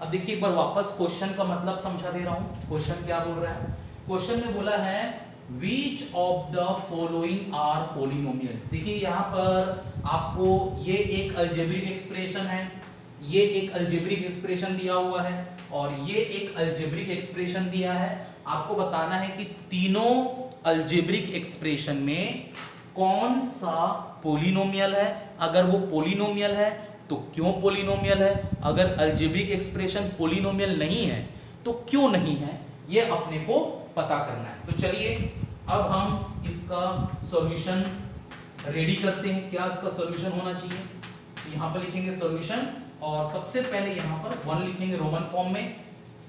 अब देखिए एक बार वापस क्वेश्चन का मतलब समझा दे रहा हूं। क्वेश्चन क्या बोल रहा है, क्वेश्चन में बोला है which of the following are polynomials। देखिए यहाँ पर आपको ये एक अलजेब्रिक एक्सप्रेशन है, ये एक अलजेब्रिक एक्सप्रेशन दिया हुआ है और ये एक अलजेब्रिक एक्सप्रेशन दिया है। आपको बताना है कि तीनों अलजेब्रिक एक्सप्रेशन में कौन सा पोलिनोमियल है, अगर वो पोलिनोमियल है तो क्यों पोलिनोमियल है, अगर अलजेब्रिक एक्सप्रेशन पोलिनोमियल नहीं है तो क्यों नहीं है, ये अपने को पता करना है। तो चलिए अब हम इसका सॉल्यूशन रेडी करते हैं। क्या इसका सॉल्यूशन होना चाहिए, तो यहाँ पर लिखेंगे सॉल्यूशन और सबसे पहले यहाँ पर 1 लिखेंगे रोमन फॉर्म में।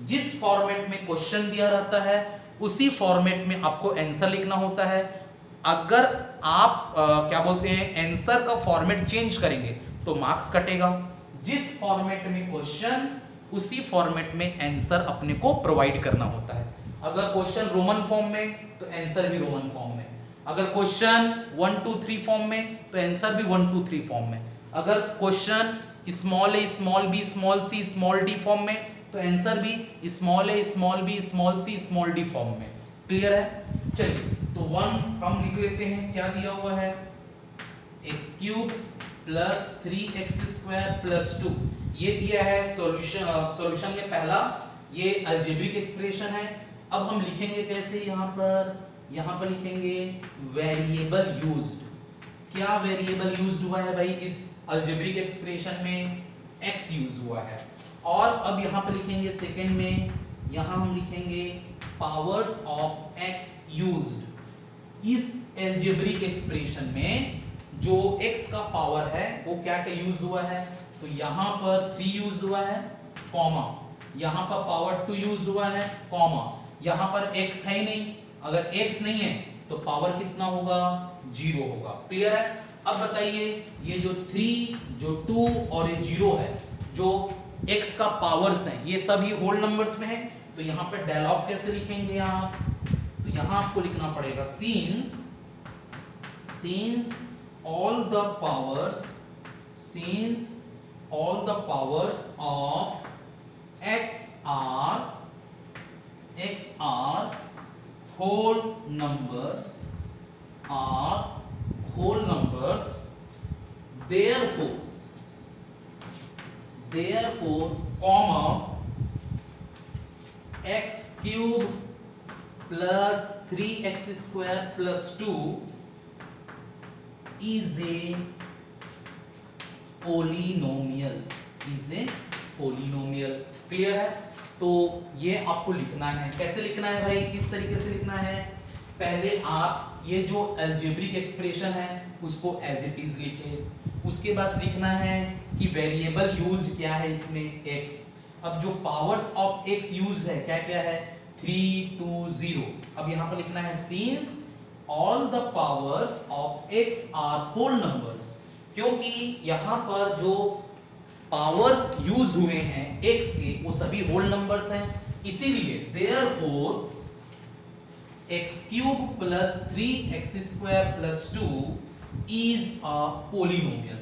जिस फॉर्मेट में क्वेश्चन दिया रहता है उसी फॉर्मेट में आपको आंसर लिखना होता है। अगर आप क्या बोलते हैं आंसर का फॉर्मेट चेंज करेंगे तो मार्क्स कटेगा। जिस फॉर्मेट में क्वेश्चन उसी फॉर्मेट में आंसर अपने को प्रोवाइड करना होता है। अगर क्वेश्चन रोमन फॉर्म में तो आंसर भी रोमन फॉर्म में, अगर क्वेश्चन 1 2 3 फॉर्म में तो आंसर भी 1 2 3 फॉर्म में, अगर question small a small b small c small d form में तो आंसर भी small a small b small c small d form में। क्लियर है? चलिए तो 1 हम लिख लेते हैं, क्या दिया हुआ है x cube plus 3x square plus 2, ये दिया है सॉल्यूशन में पहला, ये अलजेब्रिक एक्सप्रेशन है। अब हम लिखेंगे कैसे, यहाँ पर लिखेंगे वेरिएबल यूज्ड। क्या वेरिएबल यूज्ड हुआ है भाई, इस अलजेब्रिक एक्सप्रेशन में x यूज हुआ है। और अब यहाँ पर लिखेंगे सेकंड में, यहाँ हम लिखेंगे पावर्स ऑफ x यूज्ड। इस अलजेब्रिक एक्सप्रेशन में जो x का पावर है वो क्या यूज हुआ है, तो यहां पर 3 यूज हुआ है, कॉमा, यहां पर पावर 2 यूज हुआ है, कॉमा, यहां पर x है ही नहीं, अगर x नहीं है तो पावर कितना होगा, 0 होगा। क्लियर है? अब बताइए ये जो 3, जो 2 और ये 0 है, जो x का पावर्स हैं, ये सभी होल नंबर्स में है, तो यहां पे डायलॉग कैसे लिखेंगे आप, तो यहां आपको लिखना पड़ेगा since all the powers of x are whole numbers, therefore comma x cube plus 3x square plus 2 is a polynomial, clear है? तो ये आपको लिखना है, कैसे लिखना है भाई, किस तरीके से लिखना है, पहले आप ये जो अलजेब्रिक एक्सप्रेशन है उसको एज इट इज लिखे, उसके बाद लिखना है कि वेरिएबल यूज्ड क्या है इसमें, x। अब जो पावर्स ऑफ x यूज्ड है क्या क्या है, 3, 2, 0। अब यहां पर लिखना है since all the powers of x are whole numbers, क्योंकि यहां पर जो पावर्स यूज हुए हैं x के वो सभी होल नंबर्स हैं, इसीलिए therefore x cube plus 3x square plus 2 is a polynomial,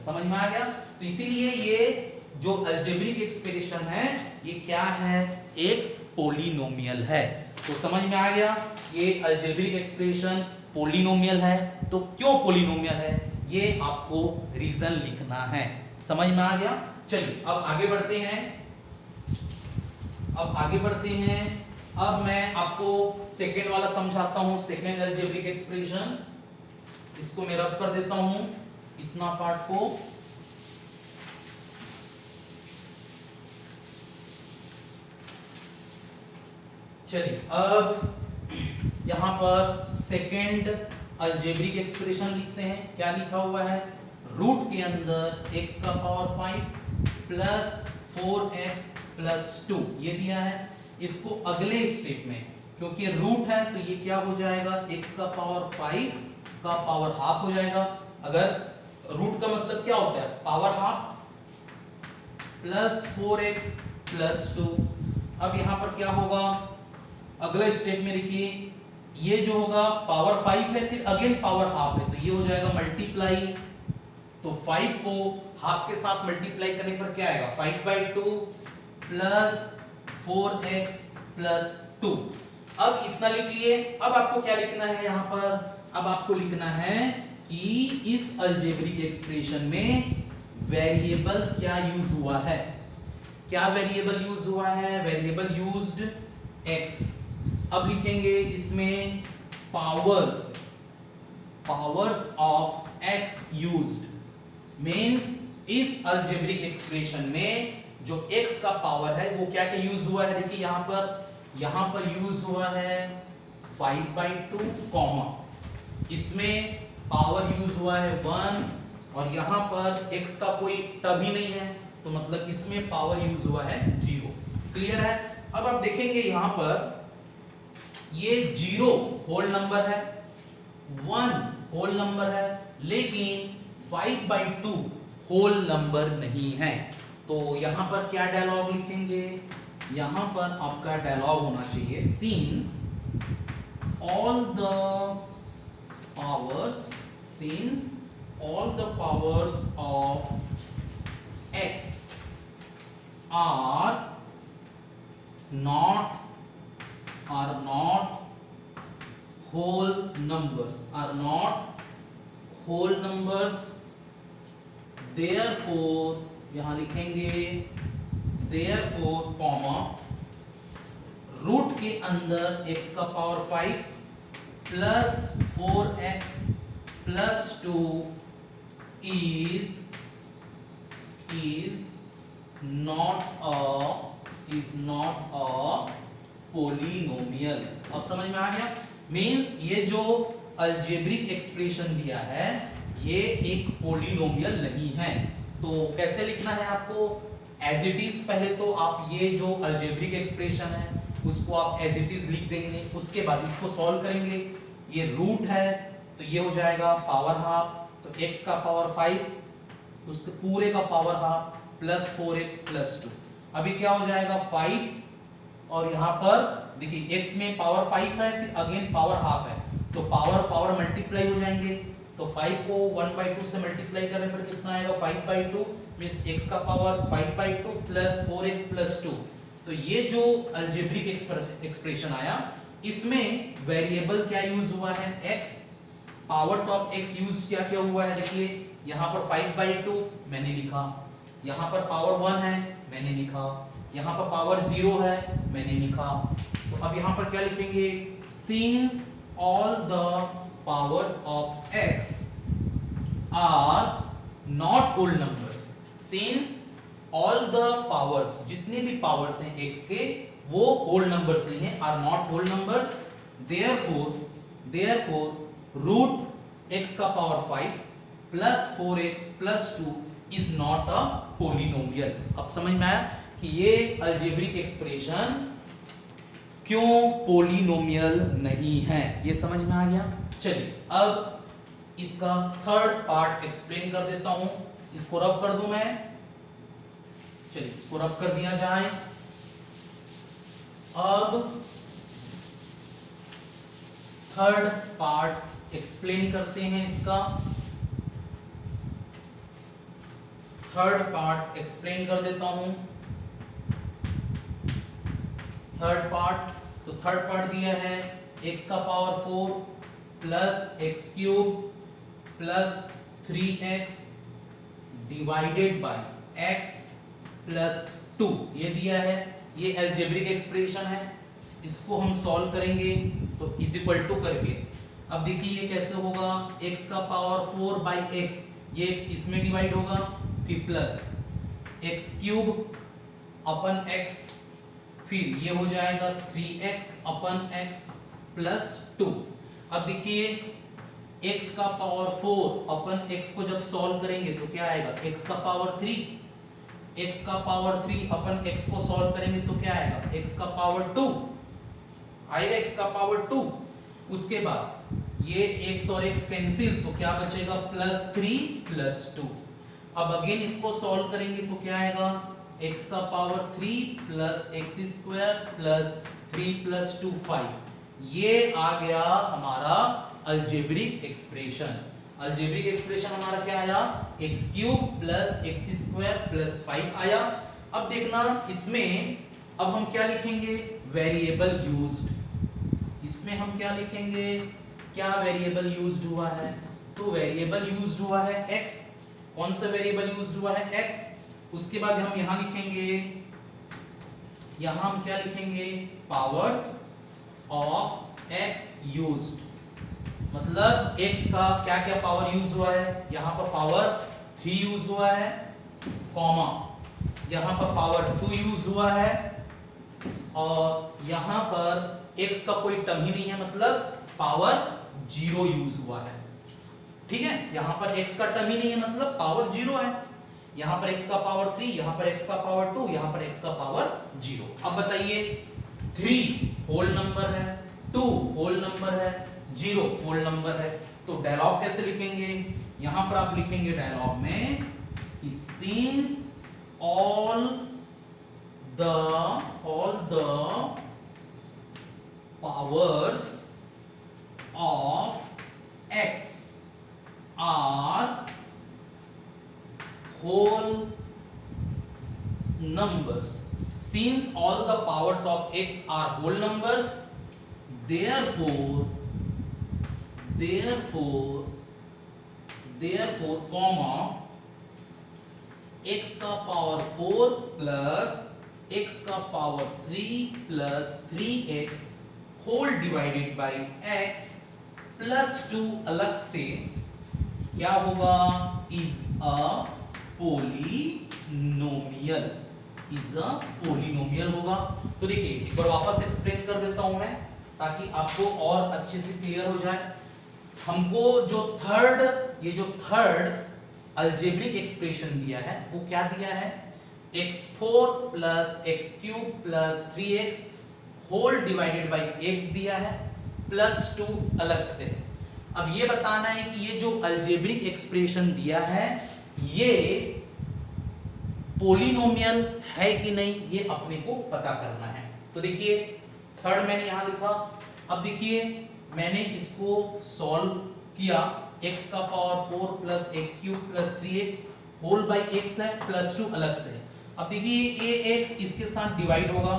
समझ में आ गया? तो इसीलिए ये जो अलजेब्रिक एक्सप्रेशन है ये क्या है, एक पोलिनोमियल है। तो समझ में आ गया, ये अलजेब्रिक एक्सप्रेशन पोलिनोमियल है। तो क्यों पोलिनोमियल है ये आपको रीजन लिखना है, समझ में आ गया? चलिए अब आगे बढ़ते हैं। अब मैं आपको सेकेंड वाला समझाता हूं, सेकेंड अलजेब्रिक एक्सप्रेशन। इसको मैं रब कर देता हूं, इतना पार्ट को। चलिए अब यहां पर सेकेंड अलजेब्रिक एक्सप्रेशन लिखते हैं। क्या लिखा हुआ है, रूट के अंदर x का पावर 5 प्लस 4x प्लस 2 ये दिया है। इसको अगले स्टेप में, क्योंकि रूट है तो ये क्या हो जाएगा, x का पावर 5 का पावर हाफ हो जाएगा। अगर रूट का मतलब क्या होता है, power half plus 4x plus 2। अब यहां पर क्या होगा, अगले स्टेप में देखिए, ये जो होगा पावर 5 है, फिर अगेन पावर हाफ है, तो ये हो जाएगा मल्टीप्लाई। तो 5 को हाफ के साथ मल्टीप्लाई करने पर क्या आएगा, 5/2 प्लस 4x प्लस 2। अब इतना लिख लिए। अब आपको क्या लिखना है यहाँ पर, अब आपको लिखना है कि इस अलजेब्रिक एक्सप्रेशन में वेरिएबल क्या यूज हुआ है। क्या वेरिएबल यूज हुआ है, वेरिएबल यूज्ड x। अब लिखेंगे इसमें powers of x used, means इस अलजेब्रिक एक्सप्रेशन में जो x का पावर है वो क्या क्या यूज हुआ है। देखिए यहां पर यूज हुआ है 5/2 कॉमा, इसमें पावर यूज हुआ है 1, और यहां पर x का कोई टर्म ही नहीं है, तो मतलब इसमें पावर यूज हुआ है 0। क्लियर है? अब आप देखेंगे यहां पर ये 0 होल नंबर है, 1 होल नंबर है, लेकिन 5/2 होल नंबर नहीं है। तो यहां पर क्या डायलॉग लिखेंगे, यहां पर आपका डायलॉग होना चाहिए since all the powers of x are not whole numbers, therefore यहां लिखेंगे therefore कॉमा, रूट के अंदर x का power 5 plus 4x plus 2 is not a polynomial। अब समझ में आ गया? मींस ये जो अलजेब्रिक एक्सप्रेशन दिया है ये एक पोलिनोमियल नहीं है। तो कैसे लिखना है आपको, एज इट इज पहले तो आप ये जो अलजेब्रिक एक्सप्रेशन है उसको आप एज इट इज लिख देंगे, उसके बाद इसको सॉल्व करेंगे। ये रूट है तो ये हो जाएगा पावर हाफ, तो x का पावर 5 उसके पूरे का power half plus 4x plus 2। अभी क्या हो जाएगा 5 और यहाँ पर देखिए x में पावर 5 है, फिर अगेन पावर हाफ है, तो पावर मल्टीप्लाई हो जाएंगे। तो 5 को 1/2 से मल्टीप्लाई करने पर कितना आएगा 5/2 मींस x का पावर 5/2 प्लस 4x प्लस 2। तो ये जो अलजेब्रिक एक्सप्रेशन आया इसमें वेरिएबल क्या यूज हुआ है x, powers of x use क्या हुआ है, देखिए यहाँ पर 5/2 मैंने लिखा, यहाँ पर पावर 1 है मैंने लिखा, यहाँ पर पावर 0 है मैंने लिखा। तो अब यहाँ पर क्या लिखेंगे, since all the powers of x are not whole numbers, since all the powers जितने भी पावर्स हैं x के वो होल नंबर्स नहीं है, are not whole numbers, therefore root x का power 5 plus 4x plus 2 is not a polynomial. अब समझ में आया कि ये अलजेब्रिक एक्सप्रेशन क्यों पोलिनोमियल नहीं है, ये समझ में आ गया। चलिए अब इसका थर्ड पार्ट एक्सप्लेन कर देता हूं, इसको रब कर दूं मैं, चलिए इसको रब कर दिया जाए। अब थर्ड पार्ट एक्सप्लेन करते हैं, इसका थर्ड पार्ट एक्सप्लेन कर देता हूं। थर्ड पार्ट, तो थर्ड पार्ट दिया है x का power 4 plus x cube plus 3x divided by x plus 2, ये दिया है, ये अलजेब्रिक एक्सप्रेशन है, इसको हम सॉल्व करेंगे तो इज इक्वल टू करके। अब देखिए ये कैसे होगा, x का पावर 4 बाई x, ये x इसमें डिवाइड होगा, फिर प्लस एक्स क्यूब अपन x, फिर ये हो जाएगा 3x अपन x प्लस 2। अब देखिए x का पावर 4 अपन x को जब सॉल्व करेंगे तो क्या आएगा, x का पावर 3, x का पावर 3 अपन x को सॉल्व करेंगे तो क्या आएगा, x का पावर 2 आएगा, x का पावर 2। उसके बाद ये x और x कैंसिल, तो क्या बचेगा प्लस 3 प्लस 2। अब अगेन इसको सॉल्व करेंगे तो क्या आएगा, x का power 3 plus x square plus 3 plus 2 5। ये आ गया हमारा अलजेब्रिक एक्सप्रेशन। अलजेब्रिक एक्सप्रेशन हमारा क्या आया, x cube plus x square plus 5 आया। अब देखना इसमें अब हम क्या लिखेंगे, वेरिएबल यूज्ड, इसमें हम क्या लिखेंगे, क्या वेरिएबल यूज्ड हुआ है, तो वेरिएबल यूज्ड हुआ है x, कौन सा वेरिएबल यूज्ड हुआ है x। उसके बाद हम यहां लिखेंगे, यहां हम क्या लिखेंगे, पावर्स ऑफ x यूज्ड, मतलब x का क्या क्या पावर यूज हुआ है, यहां पर पावर 3 यूज हुआ है, कॉमा यहां पर पावर 2 यूज हुआ है, और यहां पर x का कोई टर्म ही नहीं है, मतलब पावर 0 यूज हुआ है। ठीक है, यहां पर x का टर्म ही नहीं है, मतलब पावर 0 है। यहां पर x का पावर 3, यहां पर x का पावर 2, यहां पर x का पावर 0। अब बताइए 3 होल नंबर है, 2 होल नंबर है, 0 होल नंबर है, तो डायलॉग कैसे लिखेंगे, यहां पर आप लिखेंगे डायलॉग में कि since all the powers of x are whole numbers, since all the powers of x are whole numbers, therefore comma x का पावर 4 प्लस x का power 3 plus 3x whole divided by x plus 2 अलग से क्या होगा, is a polynomial, is a polynomial होगा। तो देखिए एक बार वापस एक्सप्लेन कर देता हूं मैं ताकि आपको और अच्छे से क्लियर हो जाए। हमको जो थर्ड अलजेब्रिक एक्सप्रेशन दिया है वो क्या दिया है, x4 plus x cube plus 3x whole divided by x दिया है प्लस 2 अलग से। अब ये बताना है कि ये जो अलजेब्रिक एक्सप्रेशन दिया है ये पोलिनोमियल है कि नहीं, ये अपने को पता करना है। तो देखिए थर्ड मैंने यहां लिखा। अब देखिए मैंने इसको सॉल्व किया, x का power 4 plus x cube plus 3x whole by x है प्लस 2 अलग से। अब देखिए ये x इसके साथ डिवाइड होगा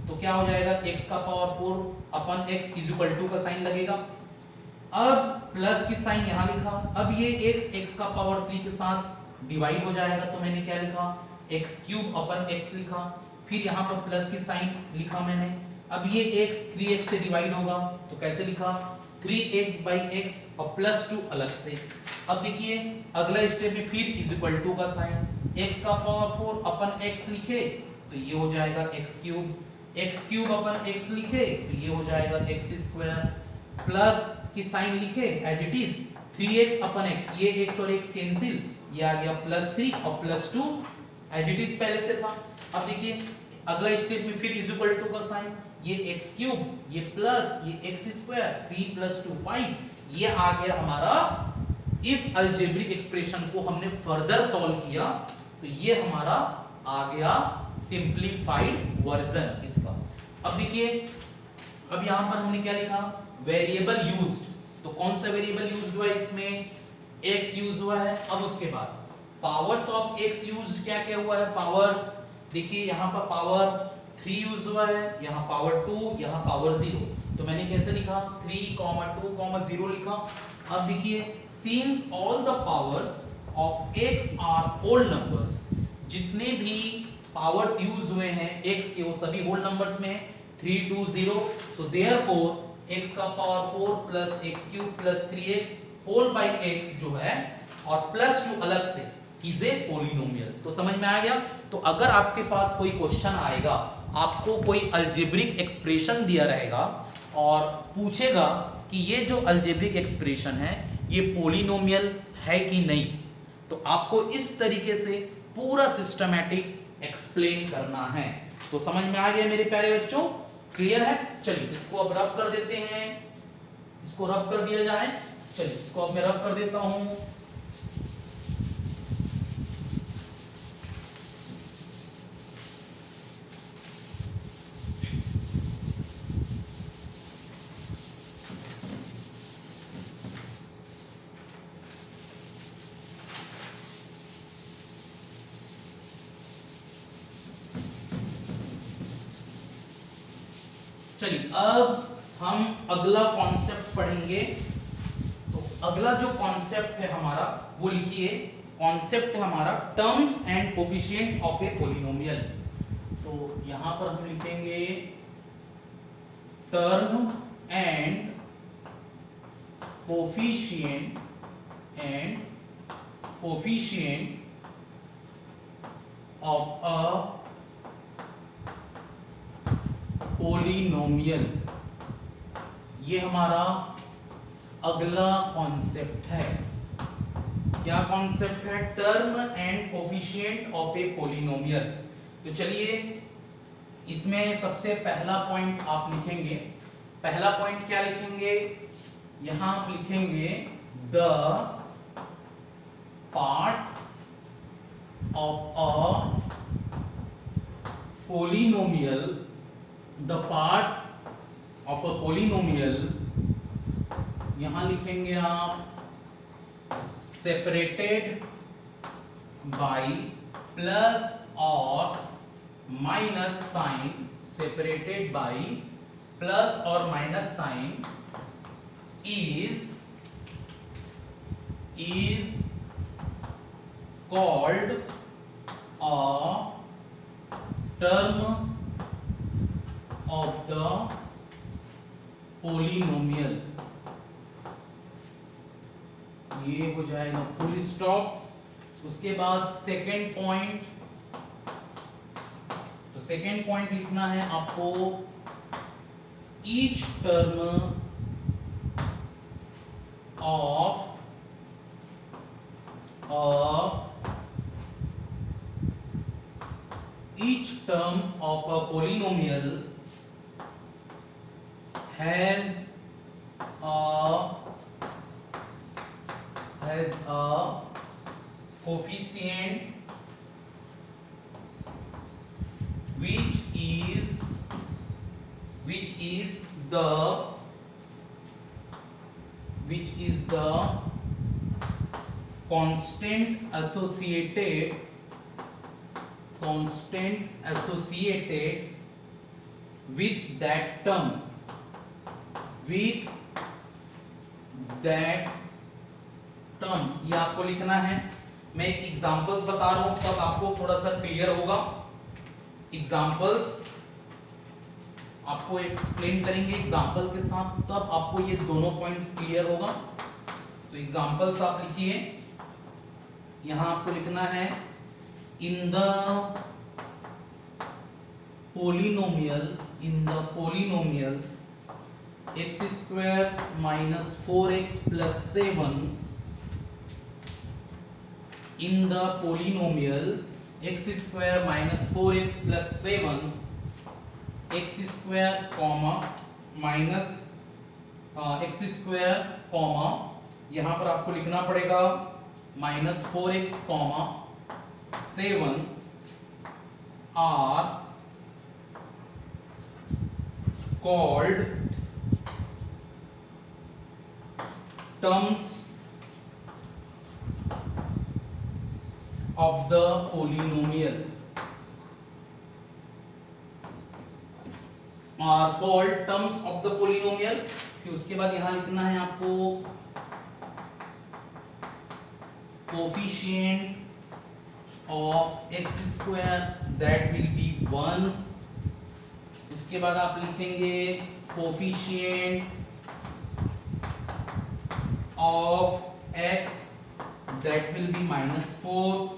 तो क्या हो जाएगा, x का power 4 upon x is equal to का साइन लगेगा। अब प्लस की साइन यहां लिखा। अब ये x का पावर 3 के साथ डिवाइड हो जाएगा तो मैंने क्या लिखा, x क्यूब अपन x लिखा। फिर यहाँ पर प्लस की साइन लिखा मैंने। अब ये x 3x से डिवाइड होगा तो कैसे लिखा, 3x बाई x और प्लस 2 अलग से। अब देखिए अगला स्टेप में फिर इज इक्वल टू का साइन, x का पावर 4 अपन x लिखे तो ये हो जाएगा x क्यूब अपन x लिखे तो ये हो जाएगा x स्क्वायर, प्लस की साइन लिखे as it is 3x upon x, ये x और x कैंसिल, ये आ गया प्लस 3 और प्लस 2 एज इट इज पहले से था। अब देखिए अगला स्टेप में फिर इज इक्वल टू का साइन, ये x क्यूब ये प्लस ये x स्क्वायर 3 प्लस 2 5, ये आ गया हमारा। इस अलजेब्रिक एक्सप्रेशन को हमने फर्दर सॉल्व किया तो ये हमारा आ गया सिंप्लीफाइड वर्जन इसका। अब देखिए अब यहां पर हमने क्या लिखा, वेरिएबल यूज्ड, तो कौन सा वेरिएबल यूज्ड हुआ है इसमें, x यूज हुआ है। अब उसके बाद पावर्स ऑफ x यूज्ड क्या क्या हुआ है, पावर्स देखिए यहां पर पावर 3 यूज हुआ है, यहां पावर 2, यहां पावर 0। तो मैंने कैसे लिखा 3, 2, 0 लिखा। अब देखिए since all the powers of x are whole numbers, जितने भी पावर्स यूज हुए हैं x के वो सभी होल नंबर्स में है, 3, 2, 0। तो देयरफॉर x का power 4 plus x cube plus 3x whole by x जो है और प्लस 2 अलग से इज ए पोलिनोमियल। तो समझ में आ गया। तो अगर आपके पास कोई क्वेश्चन आएगा, आपको कोई अलजेब्रिक एक्सप्रेशन दिया रहेगा और पूछेगा कि ये जो अलजेब्रिक एक्सप्रेशन है ये पोलिनोमियल है कि नहीं, तो आपको इस तरीके से पूरा सिस्टमैटिक एक्सप्लेन करना है। तो समझ में आ गया मेरे प्यारे बच्चों, क्लियर है। चलिए इसको अब रब कर देते हैं, इसको रब कर दिया जाए। चलिए इसको अब मैं रब कर देता हूं। चलिए अब हम अगला कॉन्सेप्ट पढ़ेंगे। तो अगला जो कॉन्सेप्ट है हमारा वो लिखिए, कॉन्सेप्ट है हमारा terms and coefficient of a polynomial. तो यहां पर हम लिखेंगे term and coefficient of a polynomial. ये हमारा अगला कॉन्सेप्ट है। क्या कॉन्सेप्ट है, term and coefficient of a polynomial. तो चलिए इसमें सबसे पहला पॉइंट आप लिखेंगे। पहला पॉइंट क्या लिखेंगे, यहां आप लिखेंगे the part of a polynomial, the part of a polynomial, यहां लिखेंगे आप सेपरेटेड बाय प्लस और minus sign, separated by plus और minus sign is called a term of the polynomial। ये हो जाएगा फुल स्टॉप। उसके बाद सेकेंड पॉइंट, तो सेकेंड पॉइंट लिखना है आपको each term of each term of a polynomial has a coefficient which is the constant associated with that term, ये आपको लिखना है। मैं एक एग्जांपल्स बता रहा हूं तब आपको थोड़ा सा क्लियर होगा। एग्जांपल्स आपको एक्सप्लेन करेंगे एग्जांपल के साथ, तब आपको ये दोनों पॉइंट्स क्लियर होगा। तो एग्जांपल्स आप लिखिए, यहां आपको लिखना है in the polynomial x square minus 4x plus 7, in the polynomial x square minus 4x plus 7 x square comma minus x square comma यहां पर आपको लिखना पड़ेगा minus 4x comma 7 are called terms of the polynomial, are called terms of the polynomial। फिर उसके बाद यहां लिखना है आपको coefficient of x square that will be 1। उसके बाद आप लिखेंगे coefficient of x that will be -4,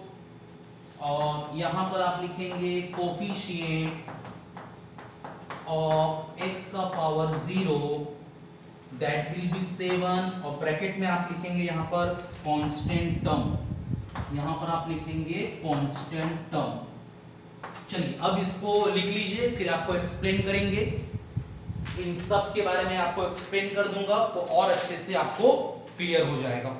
और यहां पर आप लिखेंगे कोफिशिएंट ऑफ x का पावर 0 दैट विल बी 7, और ब्रैकेट में आप लिखेंगे यहां पर कांस्टेंट टर्म, यहां पर आप लिखेंगे कांस्टेंट टर्म। चलिए अब इसको लिख लीजिए, फिर आपको एक्सप्लेन करेंगे। इन सब के बारे में आपको एक्सप्लेन कर दूंगा तो और अच्छे से आपको क्लियर हो जाएगा।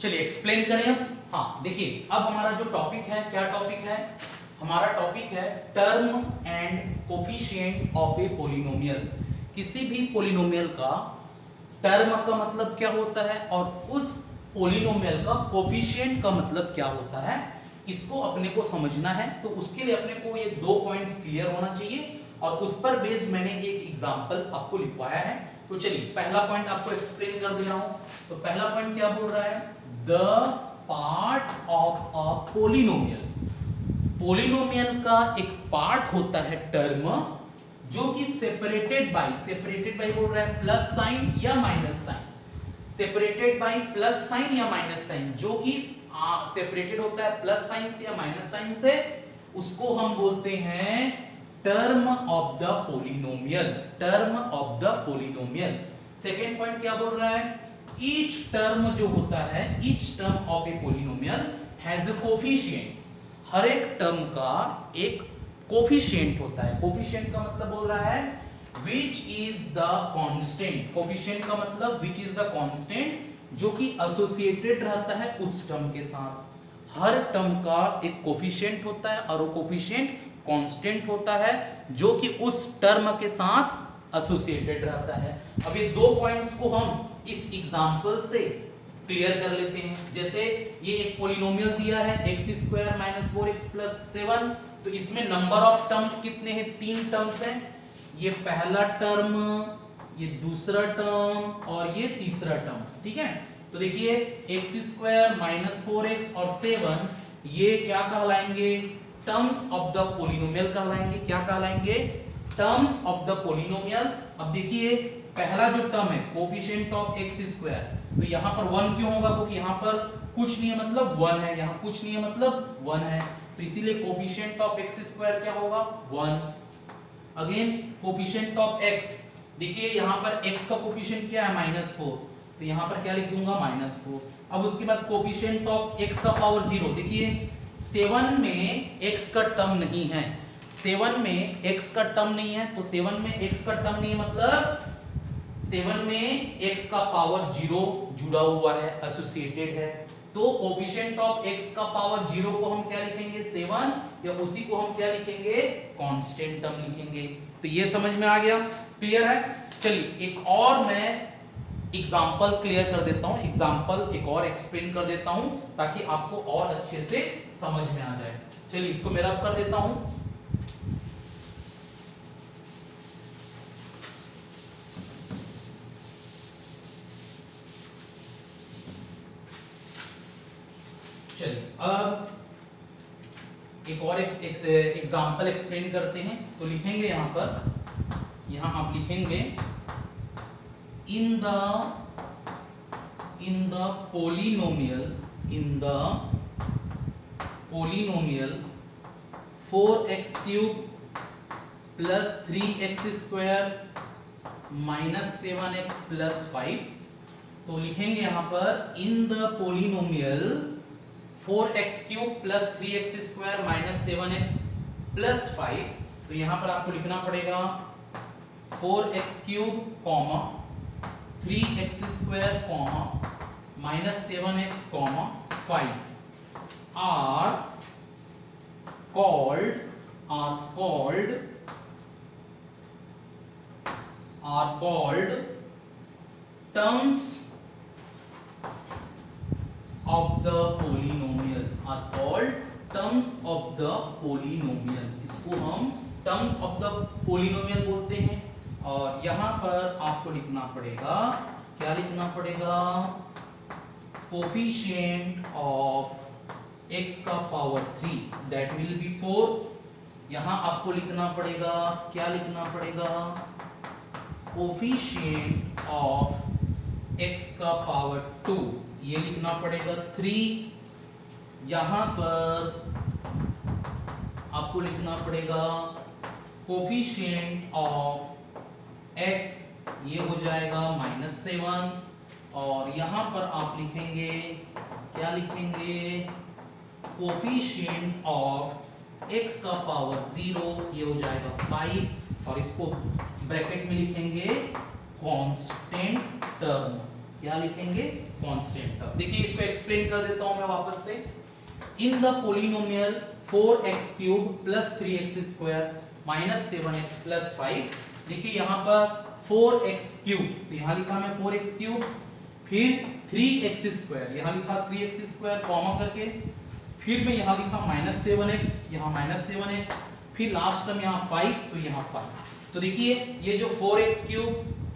चलिए एक्सप्लेन करें अब। हाँ देखिए, अब हमारा जो टॉपिक है, क्या टॉपिक है हमारा? टॉपिक है term and coefficient of a polynomial. किसी भी पोलिनोमियल का टर्म का मतलब क्या होता है और उस पोलिनोमियल का कोफिशिएंट का मतलब क्या होता है, इसको अपने को समझना है। तो उसके लिए अपने को ये दो पॉइंट्स क्लियर होना चाहिए, और उस पर बेस्ड मैंने एक एग्जांपल आपको लिखवाया है। तो चलिए पहला पॉइंट आपको एक्सप्लेन कर दे रहा हूं। तो पहला पॉइंट क्या बोल रहा है? The part of a polynomial. Polynomial का एक पार्ट होता है टर्म, जो कि सेपरेटेड बाय बोल रहा है प्लस साइन या minus sign, separated by plus sign या माइनस साइन, जो कि सेपरेटेड होता है प्लस साइन से या माइनस साइन से, उसको हम बोलते हैं term of the polynomial. Term of the polynomial. Second point क्या बोल रहा है? ईच टर्म जो होता है, each term of a polynomial has a coefficient. हर एक टर्म का एक कोफिशिएंट होता है। कोफिशिएंट का मतलब बोल रहा है which is the constant। Coefficient का मतलब which is the constant, जो कि एसोसिएटेड रहता है उस टर्म के साथ। हर टर्म का एक कोफिशिएंट होता है और वो कोफिशिएंट कांस्टेंट होता है, जो कि उस टर्म के साथ एसोसिएटेड रहता है। अब ये दो पॉइंट्स को हम इस एग्जांपल से क्लियर कर लेते हैं। जैसे ये एक पोलिनोमियल दिया है x square minus 4x plus 7, तो इसमें नंबर ऑफ टर्म्स कितने हैं? 3 टर्म्स हैं। ये पहला टर्म, ये दूसरा टर्म और ये तीसरा टर्म, ठीक है। तो देखिए x स्क्वायर माइनस 4x और 7 ये क्या कहलाएंगे? टर्म्स ऑफ द पोलिनोमियल कहलाएंगे। क्या कहलाएंगे? Terms of the polynomial. अब देखिए पहला जो टर्म है कोफिशिएंट ऑफ x स्क्वायर, तो यहां पर 1 क्यों होगा? क्योंकि यहां पर कुछ नहीं है मतलब 1 है, यहां कुछ नहीं है मतलब 1 है, तो इसीलिए कोफिशिएंट ऑफ x स्क्वायर क्या होगा? 1। अगेन कोफिशिएंट ऑफ x, देखिए यहाँ पर x का कोफिशिएंट क्या है -4, तो यहाँ पर क्या लिख दूंगा -4। अब उसके बाद कोफिशिएंट ऑफ x का पावर 0, देखिए 7 में x का टर्म नहीं है, 7 में x का टर्म नहीं है, तो 7 में x का टर्म नहीं है मतलब 7 में x का पावर 0 जुड़ा हुआ है, एसोसिएटेड है। तो कोफिशिएंट ऑफ x का पावर 0 को हम क्या लिखेंगे 7, या उसी को हम क्या लिखेंगे कांस्टेंट टर्म लिखेंगे। तो ये समझ में आ गया, क्लियर है। चलिए एक और मैं एग्जांपल क्लियर कर देता हूं, एग्जांपल एक और एक्सप्लेन कर देता हूं ताकि आपको और अच्छे से समझ में आ जाए। चलिए इसको मैं रब कर देता हूं। चलिए अब एक और एग्जांपल एक्सप्लेन करते हैं। तो लिखेंगे यहां पर, यहां आप लिखेंगे in the polynomial 4x cube plus 3x square minus 7x plus 5। तो लिखेंगे यहां पर in the polynomial 4x cube plus 3x square minus 7x plus 5। तो यहां पर आपको लिखना पड़ेगा 4x cube comma 3x square comma minus 7x comma 5 are called terms of the polynomial, are called terms of the polynomial। इसको हम terms of the polynomial बोलते हैं। और यहां पर आपको लिखना पड़ेगा, क्या लिखना पड़ेगा, कोफिशिएंट ऑफ x का पावर 3 दैट विल बी 4। यहां आपको लिखना पड़ेगा, क्या लिखना पड़ेगा, कोफिशिएंट ऑफ x का पावर 2, ये लिखना पड़ेगा 3। यहां पर आपको लिखना पड़ेगा कोफिशिएंट ऑफ x, ये हो जाएगा -7। और यहां पर आप लिखेंगे, क्या लिखेंगे, कोफिशिएंट ऑफ x का पावर 0, ये हो जाएगा 5। और इसको ब्रैकेट में लिखेंगे कांस्टेंट टर्म, क्या लिखेंगे कांस्टेंट टर्म। देखिए इसको एक्सप्लेन कर देता हूं मैं वापस से। इन the polynomial 4x cube plus 3x square minus 7x plus 5। देखिए यहां पर 4x क्यूब, तो यहां लिखा मैं 4x क्यूब, फिर 3x स्क्वायर, यहां लिखा 3x स्क्वायर कॉमा करके, फिर मैं यहां लिखा -7x, यहां -7x, फिर लास्ट टर्म यहां 5, तो यहां 5। तो देखिए ये जो 4x cube,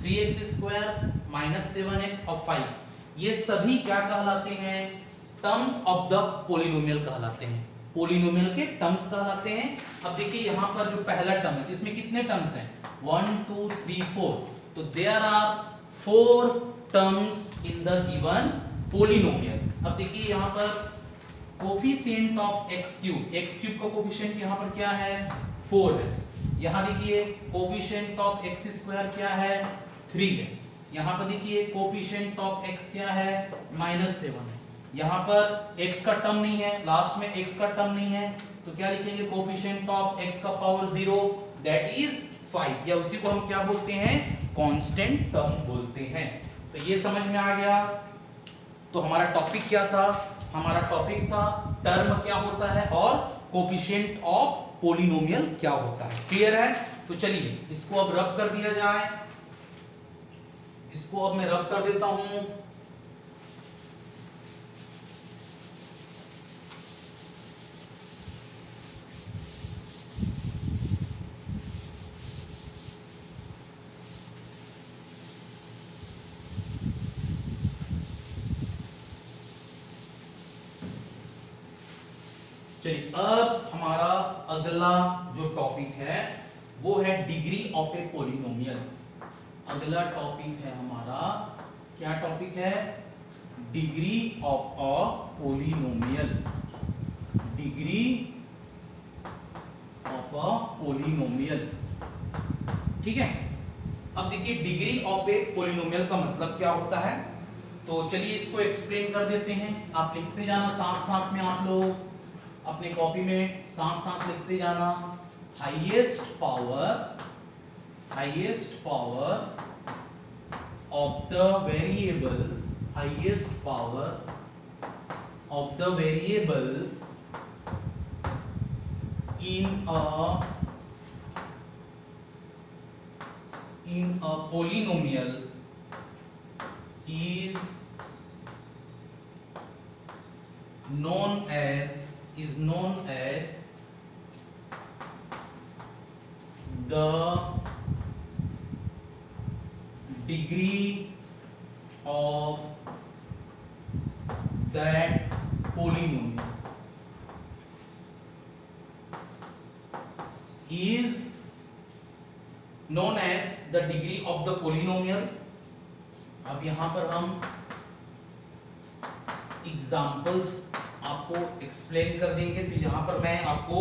3x square, -7x और 5, ये सभी क्या कहलाते हैं, टर्म्स ऑफ द पोलिनोमियल कहलाते हैं, पोलिनोमियल के टर्म्स कहलाते हैं। अब देखिए यहां पर जो पहला टर्म है, तो इसमें कितने टर्म्स हैं, 1 2 3 4, तो there are 4 terms in the given polynomial. अब देखिए यहां पर कोफिशिएंट ऑफ x क्यूब का कोफिशिएंट यहां पर क्या है 4 है। यहां देखिए कोफिशिएंट ऑफ x स्क्वायर क्या है 3 है। यहां पर देखिए कोफिशिएंट ऑफ x क्या है -7 है। यहां पर x का टर्म नहीं है, लास्ट में x का टर्म नहीं है, तो क्या लिखेंगे कोफिशिएंट ऑफ x का पावर 0 दैट इज 5, या उसी को हम क्या बोलते हैं कांस्टेंट टर्म बोलते हैं। तो ये समझ में आ गया। तो हमारा टॉपिक क्या था, हमारा टॉपिक था टर्म क्या होता है और कोफिशिएंट ऑफ पोलिनोमियल क्या होता है। क्लियर है। तो चलिए इसको अब रब कर दिया जाए, इसको अब मैं रब कर देता हूं। चलिए अब हमारा अगला जो टॉपिक है वो है डिग्री ऑफ ए पोलिनोमियल। अगला टॉपिक है हमारा, क्या टॉपिक है, degree of a polynomial, degree of a polynomial. ठीक है, अब देखिए डिग्री ऑफ ए पॉलिनोमियल का मतलब क्या होता है, तो चलिए इसको एक्सप्लेन कर देते हैं। आप लिखते जाना साथ साथ में, आप लोग अपने कॉपी में साथ साथ लिखते जाना। Highest power of the variable, highest power of the variable in a polynomial is known as the degree of that polynomial, is known as the degree of the polynomial। अब यहां पर हम एग्जाम्पल्स आपको एक्सप्लेन कर देंगे। तो यहां पर मैं आपको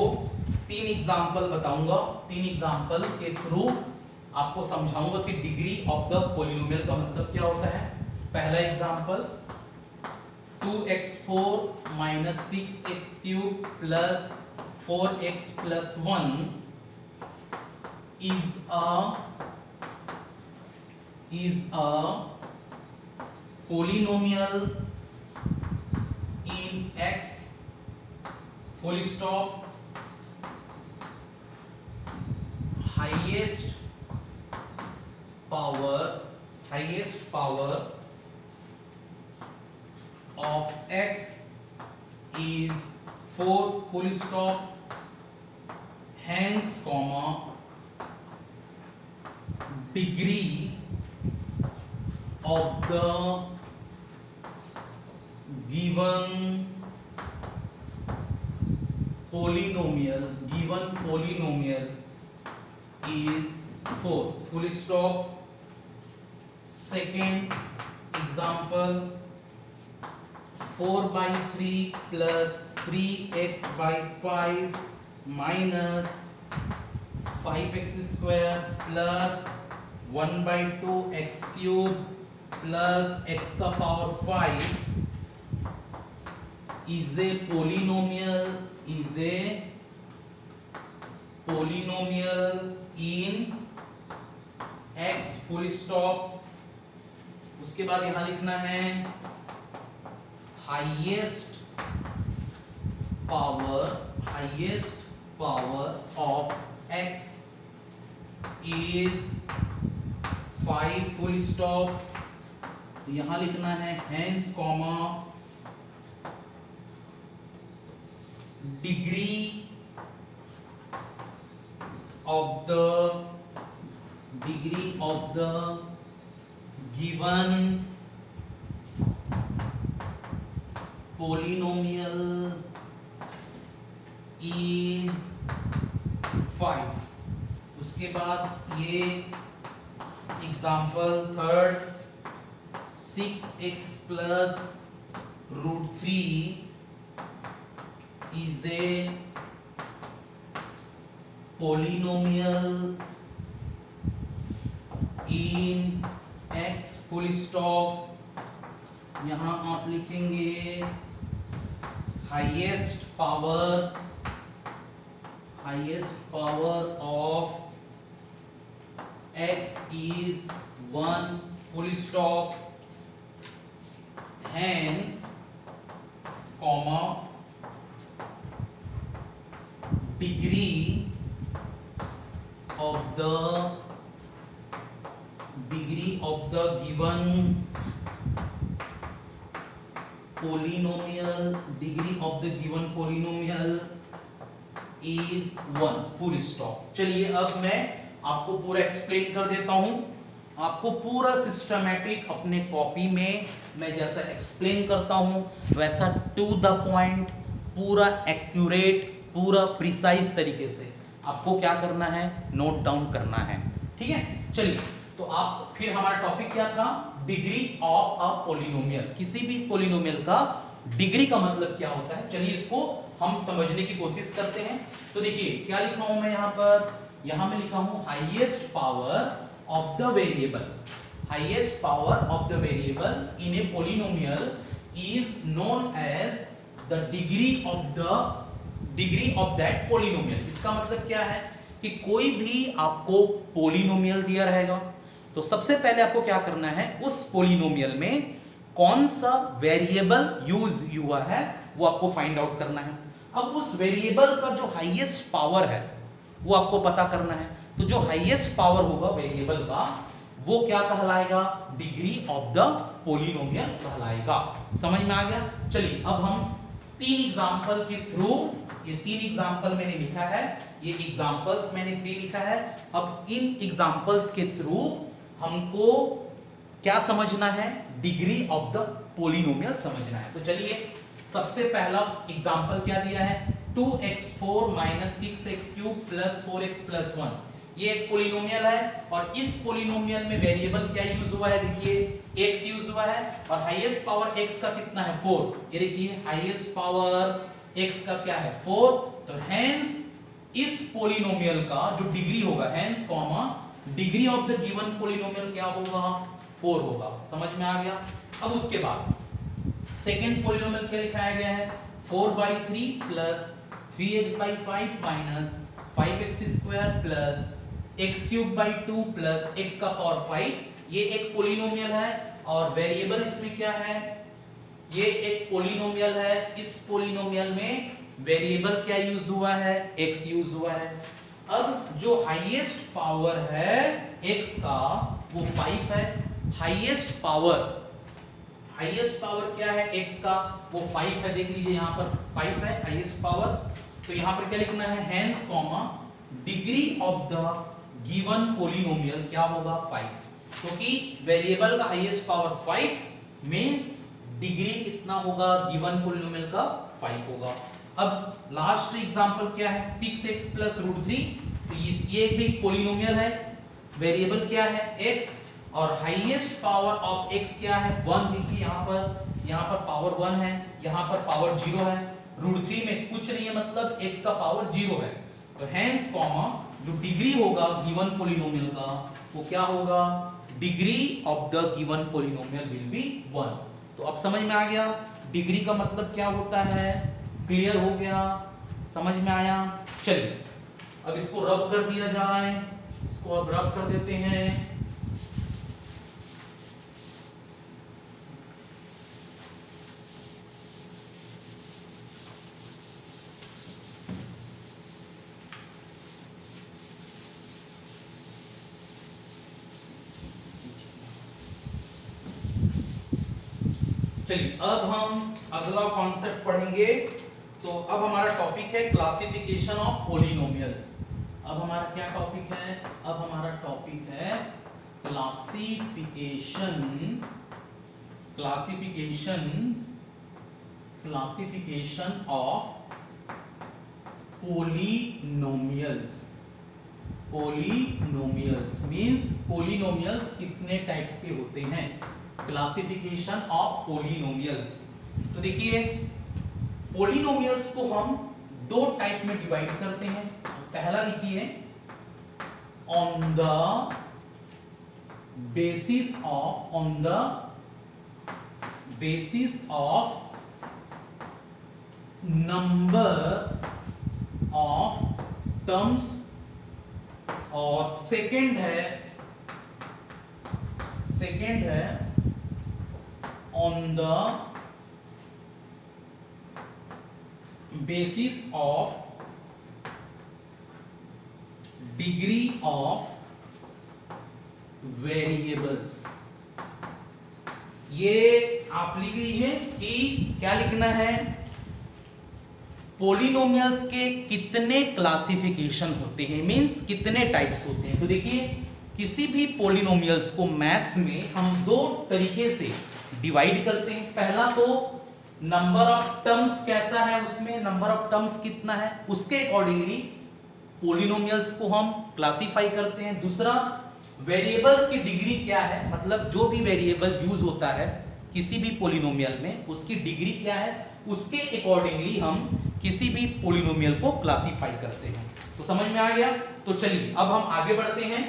3 एग्जाम्पल बताऊंगा, 3 एग्जाम्पल के थ्रू आपको समझाऊंगा कि डिग्री ऑफ द पॉलिनोमियल का मतलब क्या होता है। पहला example 2x4 minus 6x³ plus 4x plus 1 is a polynomial in x full stop highest power of x is 4 full stop, hence comma degree of the given polynomial is 4 full stop। Second example 4/3 plus 3x/5 minus 5x² plus 1/2x³ plus x का power 5 is a polynomial in x full stop। उसके बाद यहां लिखना है highest power of x is 5 full stop। यहां लिखना है hence comma degree of the given polynomial is 5। उसके बाद ये example third 6x plus √3 is a polynomial in x full stop। यहां आप लिखेंगे highest power of x is 1 full stop, hence comma degree of the given polynomial is 1 full stop। चलिए अब मैं आपको पूरा एक्सप्लेन कर देता हूं। आपको पूरा सिस्टमैटिक अपने कॉपी में मैं जैसा एक्सप्लेन करता हूं वैसा टू द पॉइंट, पूरा एक्यूरेट, पूरा प्रिसाइज तरीके से आपको क्या करना है, नोट डाउन करना है। ठीक है, चलिए तो आप फिर हमारा टॉपिक क्या था, डिग्री ऑफ अ पॉलिनोमियल। किसी भी पॉलिनोमियल का डिग्री का मतलब क्या होता है, चलिए इसको हम समझने की कोशिश करते हैं। तो देखिए क्या लिखा हूं मैं यहां पर, यहां मैं लिखा हूं highest power of the variable, highest power of the variable in a polynomial is known as the degree of that polynomial। इसका मतलब क्या है कि कोई भी आपको पोलिनोमियल दिया रहेगा तो सबसे पहले आपको क्या करना है, उस पोलिनोमियल में कौन सा वेरिएबल यूज हुआ है वो आपको फाइंड आउट करना है। अब उस वेरिएबल का जो हाईएस्ट पावर है वो आपको पता करना है। तो जो हाईएस्ट पावर होगा वेरिएबल का वो क्या कहलाएगा, डिग्री ऑफ द पोलिनोमियल कहलाएगा। समझ में आ गया। चलिए अब हम 3 एग्जांपल के थ्रू, ये 3 एग्जांपल मैंने लिखा है, ये एग्जांपल्स मैंने 3 लिखा है। अब इन एग्जांपल्स के थ्रू हमको क्या समझना है, डिग्री ऑफ द पोलिनोमियल समझना है। तो चलिए सबसे पहला एग्जांपल क्या दिया है, 2x4 - 6x³ + 4x + 1। ये एक पोलिनोमियल है और इस पोलिनोमियल में वेरिएबल क्या यूज हुआ है, देखिए x यूज हुआ है और हाईएस्ट पावर x का कितना है, 4। ये देखिए हाईएस्ट पावर x का क्या है, 4। तो हेंस इस पोलिनोमियल का जो डिग्री होगा, hence comma degree of the given polynomial क्या होगा, 4 होगा। समझ में आ गया। अब उसके बाद सेकेंड पोलिनोमियल क्या लिखाया गया है, 4/3 + 3x/5 - 5x² + x³ + x का पावर 5। ये एक पोलिनोमियल है और वेरिएबल इसमें क्या है, ये एक पोलिनोमियल है। इस पोलिनोमियल में वेरिएबल क्या यूज हुआ है, x यूज हुआ है। अब जो हाईएस्ट पावर है x का वो 5 है। हाईएस्ट पावर क्या है x का, वो 5 है। देख लीजिए यहाँ पर 5 है हाईएस्ट पावर। तो यहाँ पर क्या लिखना है, hence comma degree of the given polynomial क्या होगा, 5। क्योंकि वेरिएबल का हाईएस्ट पावर 5 मींस डिग्री कितना होगा, गिवन पोलिनोमियल का 5 होगा। अब लास्ट एग्जांपल क्या है, 6x + √3। तो ये भी पोलिनोमियल है, वेरिएबल क्या है, x और हाईएस्ट पावर ऑफ x क्या है, 1। देखिए यहाँ पर पावर 1 है, यहाँ पर पावर 0 है। √3 में कुछ नहीं है, मतलब x का पावर 0 है। तो हेंस कॉमा जो डिग्री होगा गिवन पोलिनोमियल का वो क्या होगा, degree of the given polynomial will be 1। तो अब समझ में आ गया डिग्री का मतलब क्या होता है, क्लियर हो गया, समझ में आया। चलिए अब इसको रब कर दिया जाए, इसको अब रब कर देते हैं। चलिए अब हम अगला कॉन्सेप्ट पढ़ेंगे। तो अब हमारा टॉपिक है क्लासिफिकेशन ऑफ पोलिनोमियल्स। अब हमारा क्या टॉपिक है, अब हमारा टॉपिक है classification of polynomials means polynomials कितने टाइप्स के होते हैं, क्लासिफिकेशन ऑफ पोलिनोमियल्स। तो देखिए पोलिनोमियल्स को हम 2 टाइप में डिवाइड करते हैं। पहला लिखिए, on the basis of number of terms, और सेकंड है on the basis of degree of variables। ये आप लिख लीजिए कि क्या लिखना है, पोलिनोमियल्स के कितने क्लासिफिकेशन होते हैं, मींस कितने टाइप्स होते हैं। तो देखिए किसी भी पोलिनोमियल्स को मैथ्स में हम 2 तरीके से डिवाइड करते हैं। पहला तो नंबर ऑफ टर्म्स कैसा है, उसमें नंबर ऑफ टर्म्स कितना है उसके अकॉर्डिंगली पोलिनोमियल्स को हम क्लासिफाई करते हैं। दूसरा वेरिएबल्स की डिग्री क्या है, मतलब जो भी वेरिएबल यूज होता है किसी भी पोलिनोमियल में उसकी डिग्री क्या है, उसके अकॉर्डिंगली हम किसी भी पोलिनोमियल को क्लासिफाई करते हैं। तो समझ में आ गया। तो चलिए अब हम आगे बढ़ते हैं।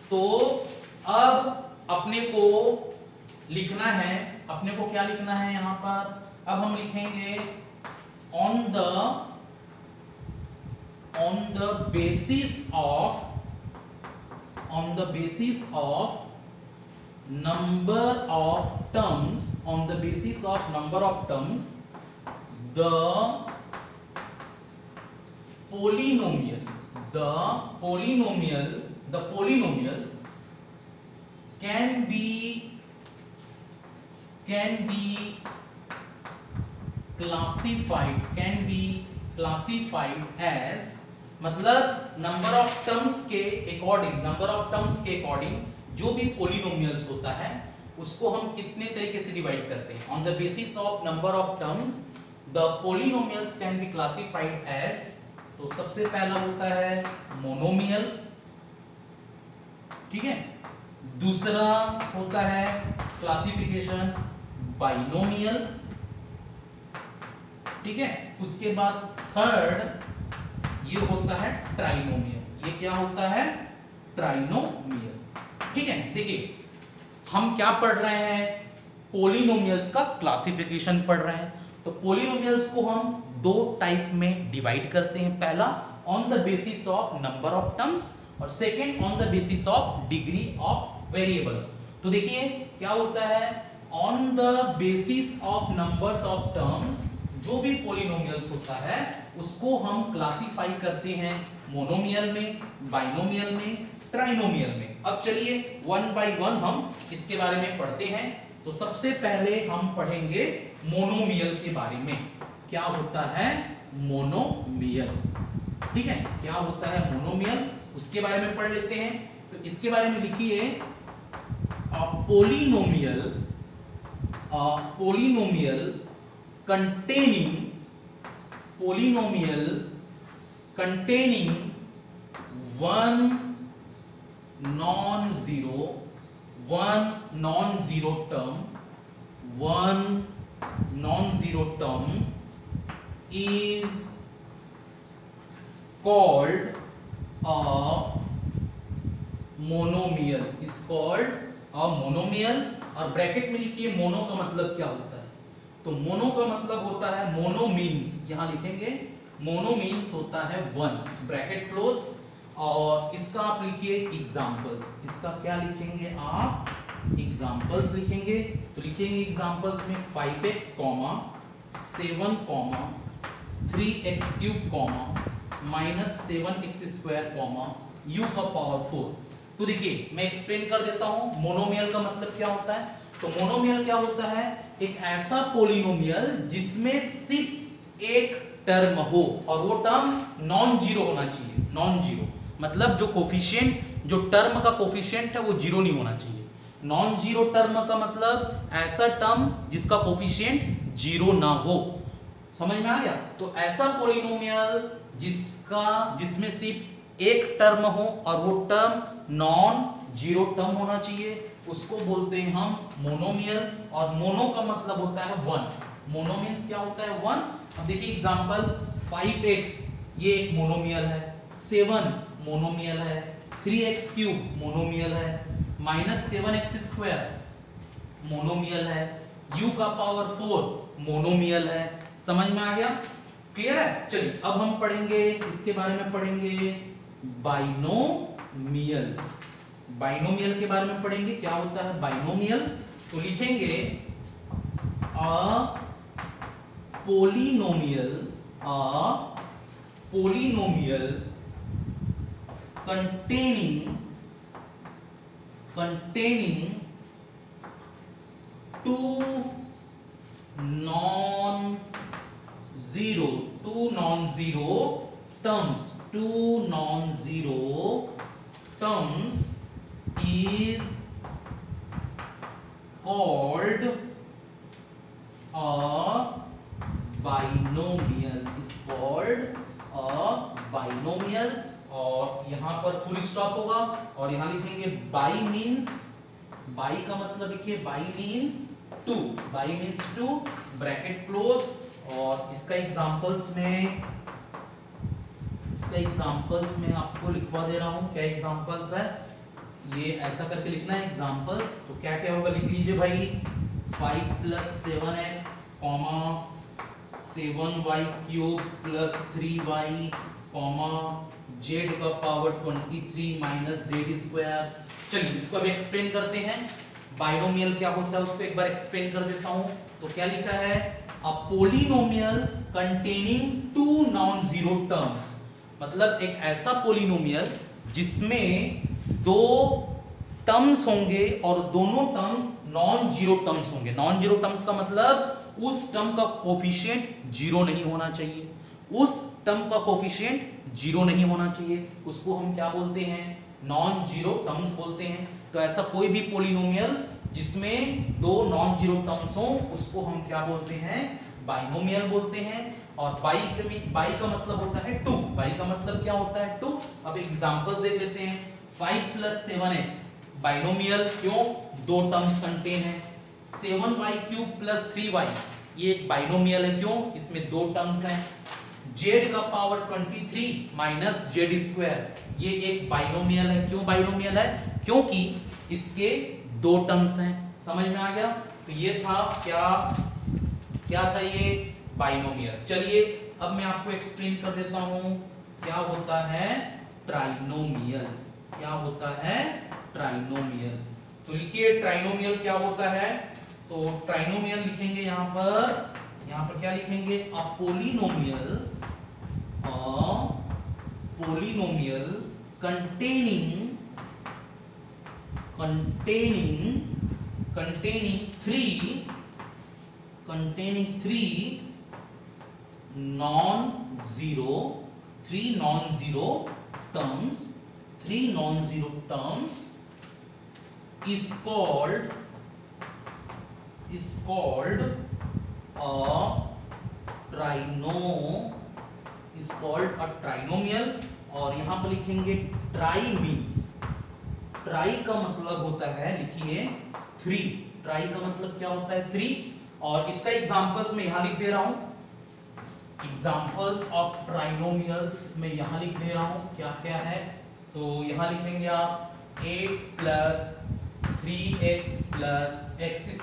तो अब अपने को लिखना है, अपने को क्या लिखना है यहां पर, अब हम लिखेंगे on the basis of number of terms, on the basis of number of terms, the polynomials can be classified as, मतलब नंबर ऑफ टर्म्स के अकॉर्डिंग जो भी पोलिनोमियल्स होता है उसको हम कितने तरीके से डिवाइड करते हैं। On the basis of number of terms the polynomials can be classified as, तो सबसे पहला होता है मोनोमियल, ठीक है। दूसरा होता है क्लासिफिकेशन बाइनोमियल, ठीक है। उसके बाद थर्ड ये होता है ट्राइनोमियल। ये क्या होता है? ट्राइनोमियल, ठीक है। देखिए हम क्या पढ़ रहे हैं, पोलिनोमियल्स का क्लासिफिकेशन पढ़ रहे हैं। तो पोलिनोमियल्स को हम दो टाइप में डिवाइड करते हैं, पहला on the basis of number of terms और second on the basis of degree of variables. तो देखिए क्या होता है, on the basis of numbers of terms जो भी पोलिनोमियल्स होता है उसको हम क्लासिफाई करते हैं मोनोमियल में, बाइनोमियल में, ट्राइनोमियल में। अब चलिए वन बाय वन हम इसके बारे में पढ़ते हैं। तो सबसे पहले हम पढ़ेंगे मोनोमियल के बारे में। क्या होता है मोनोमियल, ठीक है। क्या होता है मोनोमियल, उसके बारे में पढ़ लेते हैं। तो इसके बारे में लिखिए polynomial containing one non-zero term is called a monomial, और ब्रैकेट में लिखिए मोनो का मतलब क्या होता है। तो मोनो का मतलब होता है, मोनो मीन्स, यहां लिखेंगे मोनो मीन्स होता है वन, ब्रैकेट क्लोज, और इसका आप लिखिए एग्जांपल्स। इसका क्या लिखेंगे आप? एग्जांपल्स लिखेंगे। तो लिखेंगे एग्जांपल्स में 5x, 7, 3x3, -7x², u का पावर 4। तो देखिए मैं एक्सप्लेन कर देता हूं मोनोमियल का मतलब क्या होता है। तो मोनोमियल क्या होता है, एक ऐसा पोलिनोमियल जिसमें सिर्फ एक टर्म हो और वो टर्म नॉन जीरो होना चाहिए। नॉन जीरो मतलब जो कोफिशिएंट, जो टर्म का कोफिशिएंट है वो जीरो नहीं होना चाहिए। नॉन जीरो टर्म का मतलब ऐसा टर्म जिसका कोफिशिएंट जीरो ना हो। समझ में आ गया? तो ऐसा पोलिनोमियल जिसमें सिर्फ एक टर्म हो और वो टर्म नॉन जीरो टर्म होना चाहिए, उसको बोलते हैं हम मोनोमियल। और मोनो का मतलब होता है वन। मोनो मीन्स क्या होता है? वन। अब देखिए एग्जांपल 5x ये एक मोनोमियल है, 7 मोनोमियल है, 3x³ मोनोमियल है, -7x² मोनोमियल है, u का पावर 4 मोनोमियल है। समझ में आ गया? क्लियर है? चलिए अब हम पढ़ेंगे, इसके बारे में पढ़ेंगे बाइनोमियल। बाइनोमियल के बारे में पढ़ेंगे, क्या होता है बाइनोमियल। तो लिखेंगे polynomial containing two non-zero terms is called a binomial। और यहां पर फुल स्टॉप होगा और यहां लिखेंगे बाई मीन्स, बाई का मतलब लिखिए bi means two, bracket close. और इसका एग्जांपल्स में आपको लिखवा दे रहा हूं, क्या एग्जांपल्स है। ये ऐसा करके लिखना है एग्जांपल्स। तो क्या क्या होगा लिख लीजिए भाई, 5 + 7x, 7y³ + 3y, z का पावर 23 - z²। चलिए इसको अब एक्सप्लेन करते हैं। बाइनोमियल क्या होता है उसको एक बार एक्सप्लेन कर देता हूं। तो क्या लिखा है, a polynomial containing 2 non zero terms, मतलब एक ऐसा पोलिनोमियल जिसमें 2 टर्म्स होंगे और दोनों टर्म्स नॉन जीरो टर्म्स होंगे। नॉन जीरो टर्म्स का मतलब उस टर्म का कोफिशिएंट जीरो नहीं होना चाहिए, उस टर्म का कोफिशिएंट जीरो नहीं होना चाहिए, उसको हम क्या बोलते हैं, नॉन जीरो टर्म्स बोलते हैं। तो ऐसा कोई भी पोलिनोमियल जिसमें 2 नॉन जीरो टर्म्स हो उसको हम क्या बोलते हैं, बाइनोमियल बोलते हैं। और बाई का मतलब होता है 2, बाई का मतलब क्या होता है 2। अब एग्जांपल्स देख लेते हैं। 5 + 7x बाइनोमियल, क्यों, 2 टर्म्स कंटेन है। 7y³ + 3y ये एक बाइनोमियल है, क्यों, इसमें 2 टर्म्स हैं। z का पावर 23 - z² ये एक बाइनोमियल है, क्यों बाइनोमियल है, क्योंकि इसके 2 टर्म्स हैं। समझ में आ गया। तो ये था क्या था ये, बाइनोमियल। चलिए अब मैं आपको एक्सप्लेन कर देता हूं क्या होता है ट्राइनोमियल। क्या होता है ट्राइनोमियल। तो लिखिए ट्राइनोमियल क्या होता है। तो ट्राइनोमियल लिखेंगे यहां पर क्या लिखेंगे, a polynomial containing 3 non-zero terms is called a trinomial। और यहां पर लिखेंगे ट्राई मीन्स, ट्राई का मतलब होता है, लिखिए 3, ट्राई का मतलब क्या होता है 3। और इसका एग्जांपल्स मैं यहां लिख दे रहा हूं, एग्जांपल्स ऑफ ट्राइनोमियल्स मैं यहां लिख दे रहा हूं क्या क्या है। तो यहां लिखेंगे आप 8 + 3x + x²,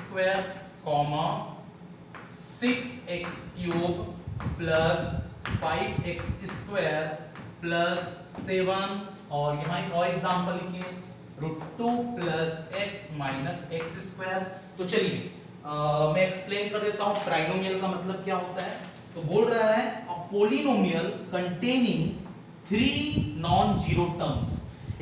6x³ + 5x² + 7। और यहां एक और एग्जांपल लिखिए, √2 + x - x²। तो चलिए मैं एक्सप्लेन कर देता हूं ट्राइनोमियल का मतलब क्या होता है। तो बोल रहा है a polynomial containing 3 non zero terms,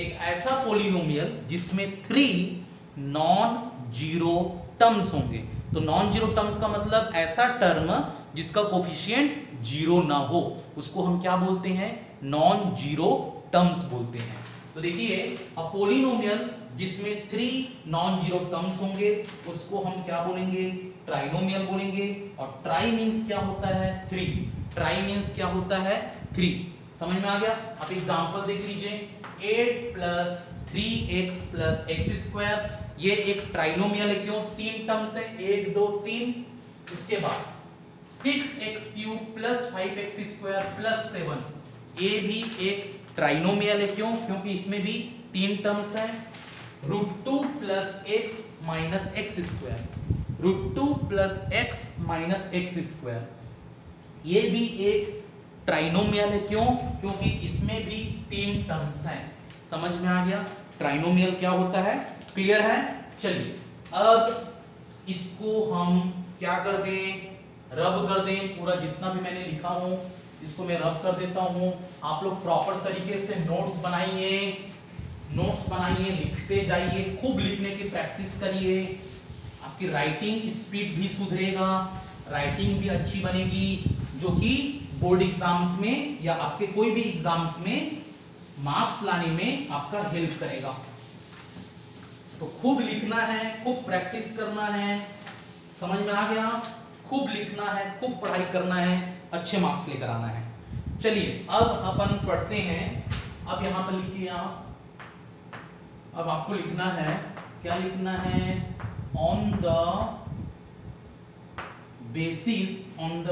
एक ऐसा पोलिनोमियल जिसमें 3 नॉन जीरो टर्म्स होंगे। तो नॉन जीरो टर्म्स का मतलब ऐसा टर्म जिसका कोफिशिएंट जीरो ना हो, उसको हम क्या बोलते हैं, नॉन जीरो टर्म्स बोलते हैं। तो देखिए अ पोलिनोमियल जिसमें 3 नॉन जीरो टर्म्स होंगे उसको हम क्या बोलेंगे, ट्राइनोमियल बोलेंगे। और ट्राई मींस क्या होता है 3, ट्राई मींस क्या होता है 3। समझ में आ गया। अब एग्जांपल देख लीजिए, 8 + 3x + x², ये एक ट्राइनोमियल है, क्यों, 3 टर्म्स है, 1 2 3। उसके बाद 6x³ + 5x² + 7, ये भी एक ट्राइनोमियल है, क्यों, क्योंकि इसमें भी 3 टर्म्स हैं। √2 + x - x², √2 + x - x², ये भी एक ट्राइनोमियल है, क्यों, क्योंकि इसमें भी 3 टर्म्स हैं। समझ में आ गया ट्राइनोमियल क्या होता है, क्लियर है। चलिए अब इसको हम क्या कर दें, रब कर दें। पूरा जितना भी मैंने लिखा हूं इसको मैं रब कर देता हूं। आप लोग प्रॉपर तरीके से नोट्स बनाइए, लिखते जाइए, खूब लिखने की प्रैक्टिस करिए। आपकी राइटिंग स्पीड भी सुधरेगा, राइटिंग भी अच्छी बनेगी, जो कि बोर्ड एग्जाम्स में या आपके कोई भी एग्जाम्स में मार्क्स लाने में आपका हेल्प करेगा। तो खूब लिखना है, खूब प्रैक्टिस करना है। समझ में आ गया, खूब लिखना है, खूब पढ़ाई करना है, अच्छे मार्क्स लेकर आना है। चलिए अब अपन पढ़ते हैं। अब यहां पर लिखिए आप, अब आपको लिखना है, क्या लिखना है, on the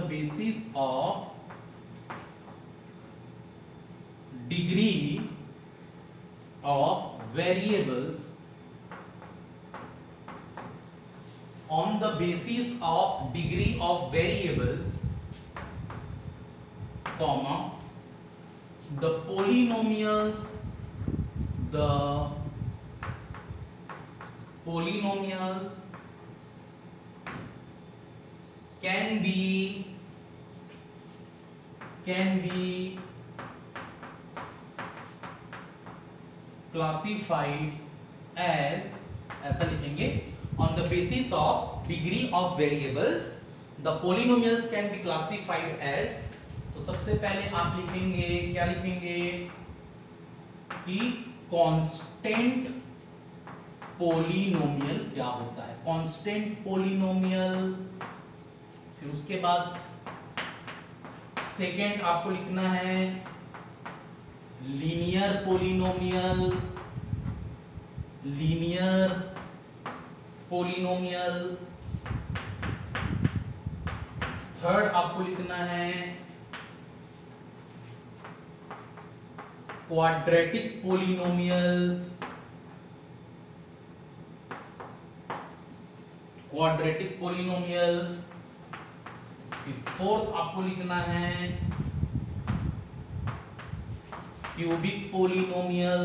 basis of degree of variables on the basis of degree of variables, comma, the polynomials can be classified as, ऐसा लिखेंगे, on the basis of degree of variables the polynomials can be classified as। तो सबसे पहले आप लिखेंगे, क्या लिखेंगे कि कांस्टेंट पोलिनोमियल क्या होता है, कांस्टेंट पोलिनोमियल। फिर उसके बाद सेकेंड आपको लिखना है linear polynomial, linear polynomial. Third आपको लिखना है quadratic polynomial, quadratic polynomial. Fourth आपको लिखना है क्यूबिक पोलिनोमियल।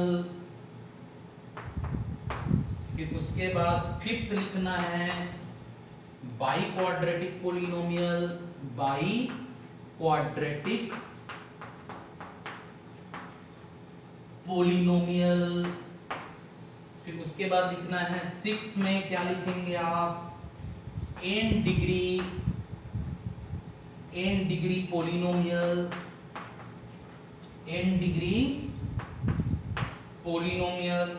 फिर उसके बाद फिफ्थ लिखना है by quadratic polynomial, by quadratic polynomial. फिर उसके बाद लिखना है सिक्स में क्या लिखेंगे आप, n degree polynomial, n degree polynomial.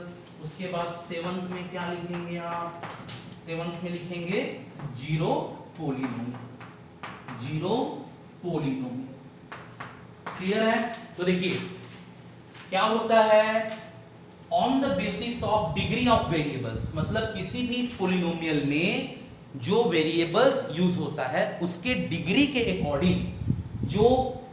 उसके बाद सेवंथ में क्या लिखेंगे आप, सेवंथ में लिखेंगे zero polynomial, zero polynomial. Clear है? तो देखिए क्या होता है, on the basis of degree of variables, मतलब किसी भी पोलिनोमियल में जो वेरिएबल्स यूज होता है उसके डिग्री के अकॉर्डिंग जो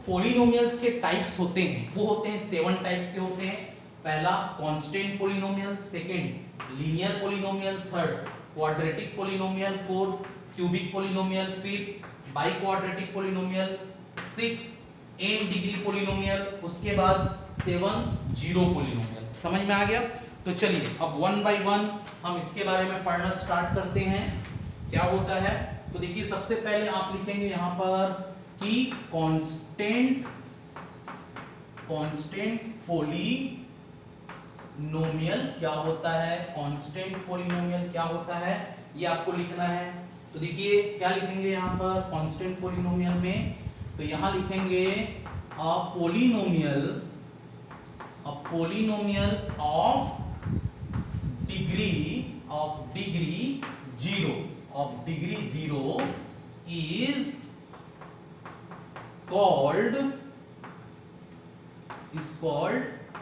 पोलिनोमियल्स के टाइप्स होते हैं वो होते हैं 7 टाइप्स के होते हैं। पहला constant polynomial, second linear polynomial, third quadratic polynomial, fourth cubic polynomial, fifth biquadratic polynomial, six n degree polynomial, उसके बाद 7 जीरो पोलिनोमियल। समझ में आ गया? तो चलिए अब वन बाय वन हम इसके बारे में पढ़ना स्टार्ट करते हैं। क्या होता है, तो देखिए सबसे पहले आप लिखेंगे यहां पर कि कांस्टेंट पोलिनोमियल क्या होता है, कांस्टेंट पोलिनोमियल क्या होता है ये आपको लिखना है। तो देखिए क्या लिखेंगे यहां पर कांस्टेंट पोलिनोमियल में, तो यहां लिखेंगे a polynomial of degree zero is called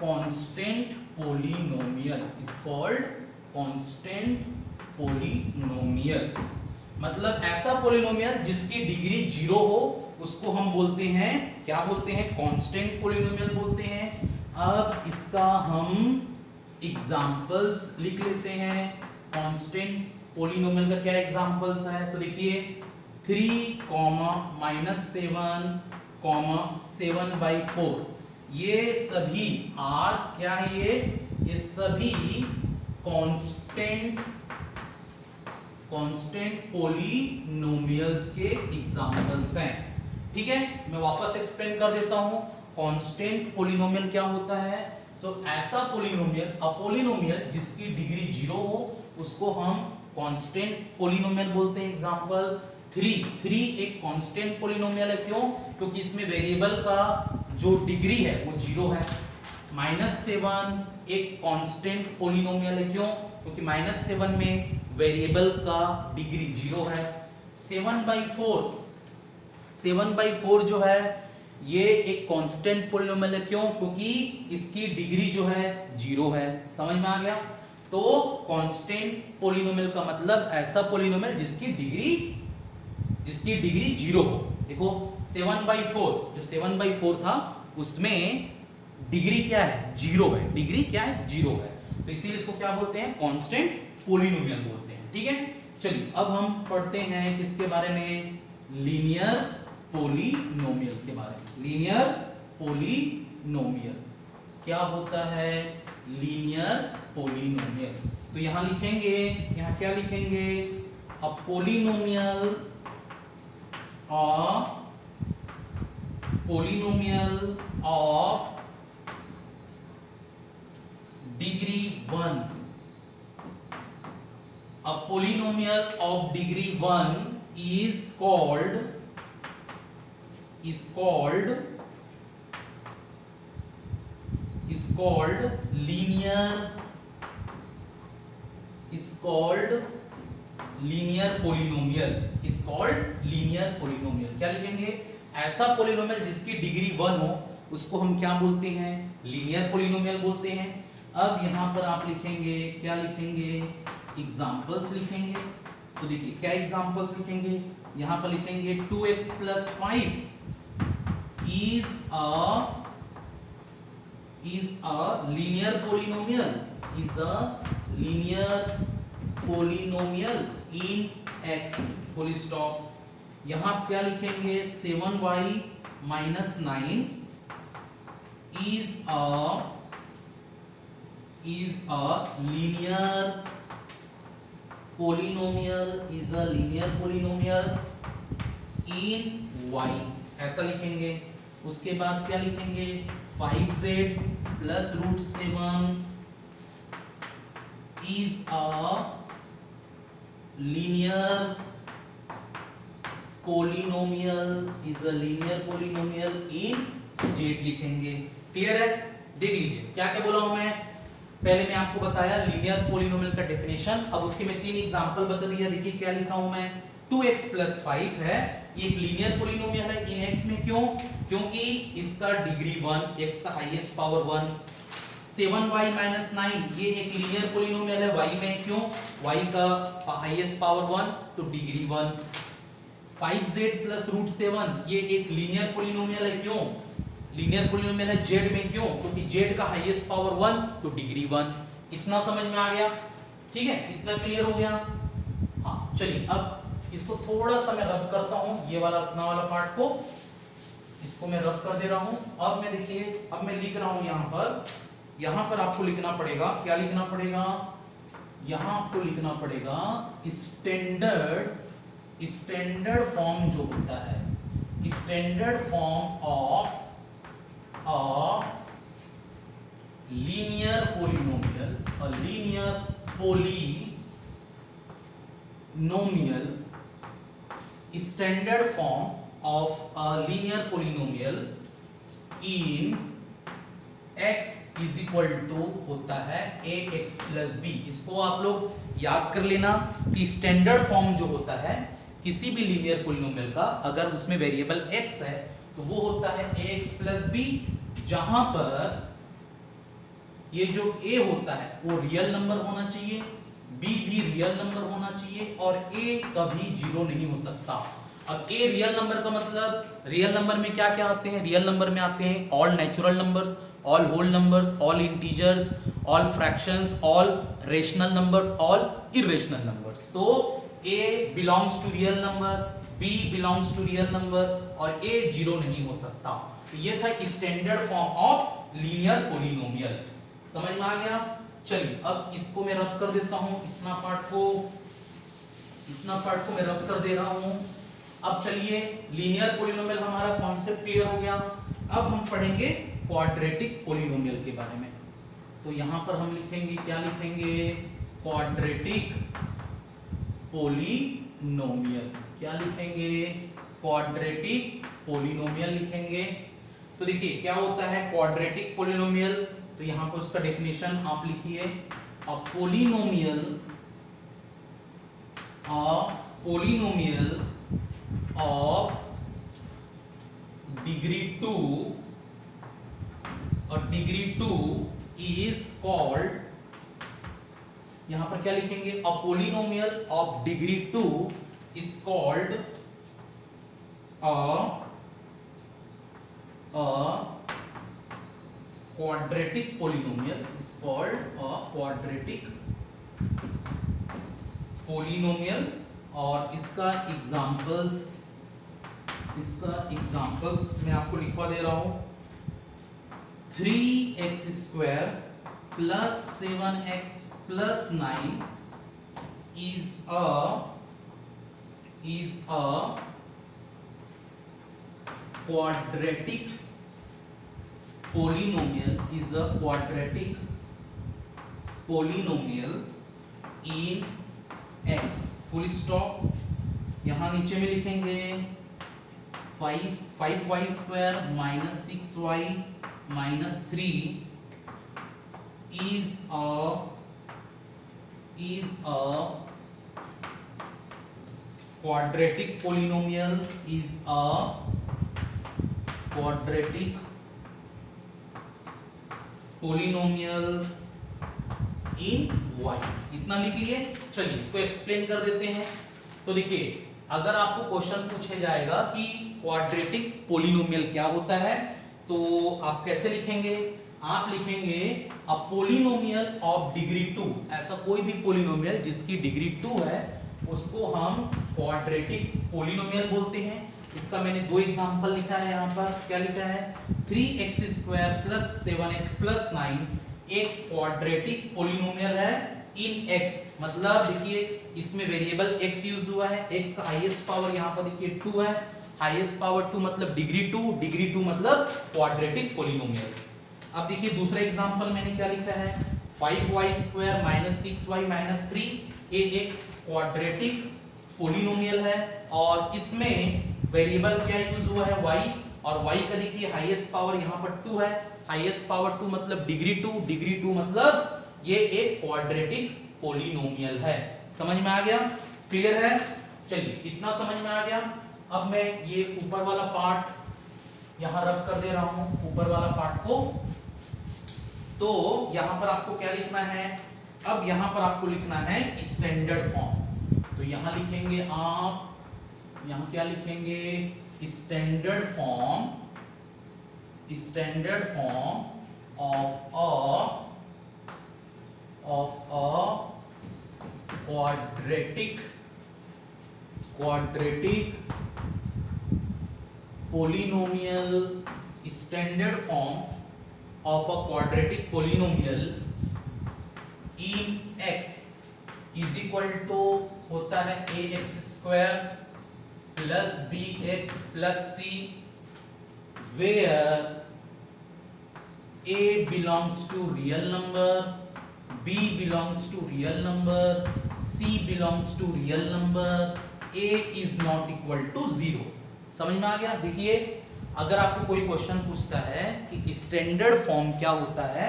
constant polynomial। मतलब ऐसा पोलिनोमियल जिसकी डिग्री जीरो हो उसको हम बोलते हैं, क्या बोलते हैं, कांस्टेंट पोलिनोमियल बोलते हैं। अब इसका हम एग्जांपल्स लिख लेते हैं। कांस्टेंट पोलिनोमियल का क्या एग्जांपल्स है, तो देखिए 3, -7, 7/4 ये सभी आर क्या है, ये सभी कांस्टेंट पोलिनोमियल्स के एग्जांपल्स हैं। ठीक है, मैं वापस एक्सप्लेन कर देता हूं। कांस्टेंट पोलिनोमियल क्या होता है, तो ऐसा पोलिनोमियल, अ पोलिनोमियल जिसकी डिग्री जीरो हो उसको हम कांस्टेंट पोलिनोमियल बोलते हैं। एग्जांपल 3 एक कांस्टेंट पोलिनोमियल है, क्यों, क्योंकि इसमें वेरिएबल का जो डिग्री है वो जीरो है। -7 एक कांस्टेंट पोलिनोमियल है, क्यों, क्योंकि -7 में वेरिएबल का डिग्री जीरो है। 7/4 जो है ये एक कांस्टेंट पोलिनोमियल है, क्यों, क्योंकि इसकी डिग्री जो है जीरो है। समझ में आ गया? तो कांस्टेंट पोलिनोमियल का मतलब ऐसा पोलिनोमियल जिसकी डिग्री जीरो हो। देखो 7/4 जो 7/4 था उसमें डिग्री क्या है, जीरो है, डिग्री क्या है, जीरो है। तो इसीलिए इसको क्या बोलते हैं, कांस्टेंट पोलिनोमियल बोलते हैं। ठीक है, चलिए अब हम पढ़ते हैं किसके बारे में, लीनियर पोलिनोमियल के बारे में। लीनियर पोलिनोमियल क्या होता है, लीनियर पोलिनोमियल। तो यहां लिखेंगे, यहां क्या लिखेंगे, a polynomial of degree 1, a polynomial of degree 1 is called linear polynomial। क्या लिखेंगे, ऐसा पोलिनोमियल जिसकी डिग्री 1 हो उसको हम क्या बोलते हैं, लीनियर पोलिनोमियल बोलते हैं। अब यहां पर आप लिखेंगे, क्या लिखेंगे, एग्जांपल्स लिखेंगे। तो देखिए क्या एग्जांपल्स लिखेंगे, यहां पर लिखेंगे 2x + 5 is a linear polynomial in x, full stop. यहां क्या लिखेंगे, 7y - 9 is a linear polynomial in y, ऐसा लिखेंगे। उसके बाद क्या लिखेंगे, 5z + √7 is a linear polynomial in z लिखेंगे। क्लियर है, देख लीजिए क्या क्या बोला हूं मैं, पहले मैं आपको बताया लीनियर पोलिनोमियल का डेफिनेशन, अब उसके मैं 3 एग्जांपल बता दिया। देखिए क्या लिखा हूं मैं, 2x + 5 है, ये एक लीनियर पोलिनोमियल है इन x में। क्यों, क्योंकि इसका डिग्री 1, x का हाईएस्ट पावर 1। 7y - 9 ये एक लीनियर पोलिनोमियल है y में, क्यों, y का हाईएस्ट पावर 1 तो डिग्री 1। 5z + √7 ये एक लीनियर पोलिनोमियल है, क्यों, लीनियर पोलिनोमियल है z में, क्यों, क्योंकि z का हाईएस्ट पावर 1 तो डिग्री 1। इतना समझ में आ गया, ठीक है, इतना क्लियर हो गया। हाँ चलिए अब इसको थोड़ा सा मैं रब करता हूं, ये वाला अपना वाला पार्ट को इसको मैं रब कर दे रहा हूं। अब मैं देखिए, अब मैं लिख रहा हूं यहां पर आपको लिखना पड़ेगा, क्या लिखना पड़ेगा, यहां आपको लिखना पड़ेगा स्टैंडर्ड फॉर्म जो होता है, standard form of a linear polynomial, standard form of a linear polynomial in x = होता है ax + b। इसको आप लोग याद कर लेना कि स्टैंडर्ड फॉर्म जो होता है किसी भी लीनियर पोलिनोमियल का, अगर उसमें वेरिएबल x है तो वो होता है ax + b, जहां पर ये जो a होता है वो रियल नंबर होना चाहिए, b भी रियल नंबर होना चाहिए और a कभी 0 नहीं हो सकता। अब a रियल नंबर का मतलब, रियल नंबर में क्या क्या आते हैं, रियल नंबर में आते हैं all natural numbers, all whole numbers, all integers, all fractions, all rational numbers, all irrational numbers. तो a belongs to real number, b belongs to real number और a 0 नहीं हो सकता। तो ये था standard form of linear polynomial, समझ में आ गया। चलिए अब इसको मैं रब कर देता हूं, इतना पार्ट को मैं रब कर दे रहा हूं। अब चलिए लीनियर पोलिनोमियल हमारा कॉन्सेप्ट क्लियर हो गया। अब हम पढ़ेंगे क्वाड्रेटिक पोलिनोमियल के बारे में। तो यहां पर हम लिखेंगे, क्या लिखेंगे, क्वाड्रेटिक पोलिनोमियल। क्या लिखेंगे, क्वाड्रेटिक पोलिनोमियल लिखेंगे। तो देखिए क्या होता है क्वाड्रेटिक पोलिनोमियल, तो यहां पर उसका डेफिनेशन आप लिखिए, अ पोलिनोमियल ऑफ डिग्री 2 और डिग्री 2 इज कॉल्ड, यहां पर क्या लिखेंगे, a polynomial of degree 2 is called a quadratic polynomial is called a quadratic polynomial। और इसका एग्जांपल्स मैं आपको लिखवा दे रहा हूं। 3x² plus 7x plus 9 is a quadratic polynomial in x। Full stop. यहां नीचे में लिखेंगे 5y² minus 6y minus 3 is a quadratic polynomial in y। इतना लिख लिए। चलिए इसको एक्सप्लेन कर देते हैं। तो देखिए, अगर आपको क्वेश्चन पूछा जाएगा कि क्वाड्रेटिक पोलिनोमियल क्या होता है, तो आप कैसे लिखेंगे? आप लिखेंगे अ पोलिनोमियल ऑफ डिग्री 2। ऐसा कोई भी पोलिनोमियल जिसकी डिग्री 2 है उसको हम क्वाड्रेटिक पोलिनोमियल बोलते हैं। इसका मैंने दो एग्जांपल लिखा है। यहाँ पर क्या लिखा है? 3x² plus 7x plus 9 एक क्वाड्रेटिक पोलिनोमियल है इन x। मतलब देखिए इसमें वेरिएबल x यूज हुआ है। x का हाईएस्ट पावर यहाँ पर देखिए 2 है। हाईएस्ट पावर 2 मतलब डिग्री 2 मतलब क्वाड्रेटिक पोलिनोमियल। अब देखिए दूसरा एग्जांपल मैंने क्या लिखा है? 5y² minus 6y minus 3 ये एक क्वाड्रेटिक पोलिनोमियल है और इसमें वेरिएबल क्या यूज हुआ है? y। और y का देखिए हाईएस्ट पावर यहाँ पर 2 है। हाईएस्ट पावर 2 मतलब डिग्री 2 मतलब ये एक क्वाड्रेटिक पोलिनोमियल है। समझ में आ गया? क्लियर है? चलिए इतना समझ में आ गया। अब मैं ये ऊपर वाला पार्ट यहाँ रब कर दे रहा हूँ, ऊपर वाला पार्ट को। तो यहाँ पर आपको क्या लिखना है? अब यहाँ पर आपको लिखना है स्टैंडर्ड फॉर्म। तो यहाँ लिखेंगे आप, यहाँ क्या लिखेंगे? Standard form of a quadratic polynomial। Standard form of a quadratic polynomial in x is equal to होता है ax² plus bx plus c where a belongs to real number, b belongs to real number, c belongs to real number, a is not equal to 0। समझ में आ गया? देखिए अगर आपको कोई क्वेश्चन पूछता है कि स्टैंडर्ड फॉर्म क्या होता है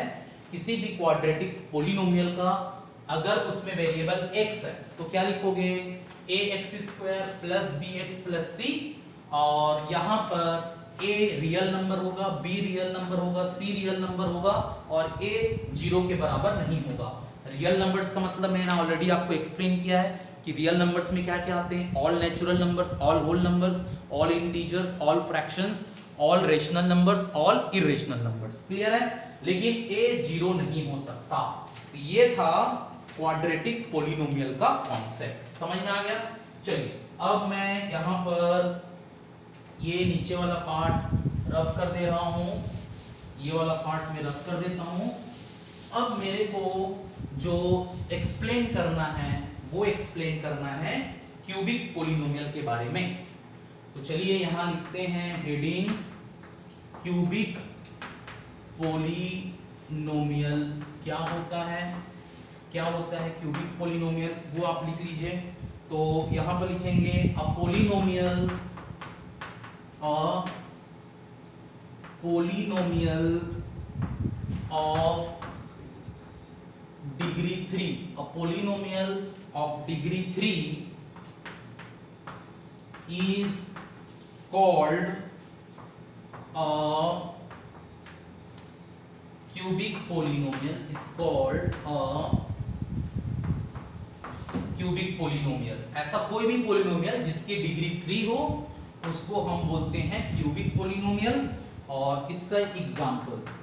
किसी भी क्वाड्रेटिक पोलिनोमियल का, अगर उसमें वेरिएबल x है तो क्या लिखोगे? ax² plus bx plus c। और यहाँ पर a रियल नंबर होगा, b रियल नंबर होगा, c रियल नंबर होगा और a 0 के बराबर नहीं होगा। रियल नंबर्स का मतलब मैंने ऑलरेडी आपको एक्सप्लेन किया है कि रियल नंबर्स में क्या क्या आते हैं? All natural numbers, all whole numbers, all integers, all fractions, all rational numbers, all irrational numbers. Clear है? लेकिन a 0 नहीं हो सकता। ये था क्वाड्रेटिक पोलिनोमियल का कॉन्सेप्ट। समझ में आ गया? चलिए अब मैं यहाँ पर ये नीचे वाला पार्ट रब कर दे रहा हूँ, ये वाला पार्ट में रब कर देता हूँ। अब मेरे को जो एक्सप्लेन करना है वो एक्सप्लेन करना है क्यूबिक पोलिनोमियल के बारे में। तो चलिए यहाँ लिखते हैं हेडिंग क्यूबिक पोलिनोमियल क्या होता है? क्या होता है क्यूबिक पोलिनोमियल, वो आप लिख लीजिए। तो यहाँ पर लिखेंगे a polynomial of degree 3, a polynomial of degree 3 is called a cubic polynomial, is called a cubic polynomial। ऐसा कोई भी पोलिनोमियल जिसकी डिग्री 3 हो उसको हम बोलते हैं क्यूबिक पोलिनोमियल। और इसका एग्जांपल्स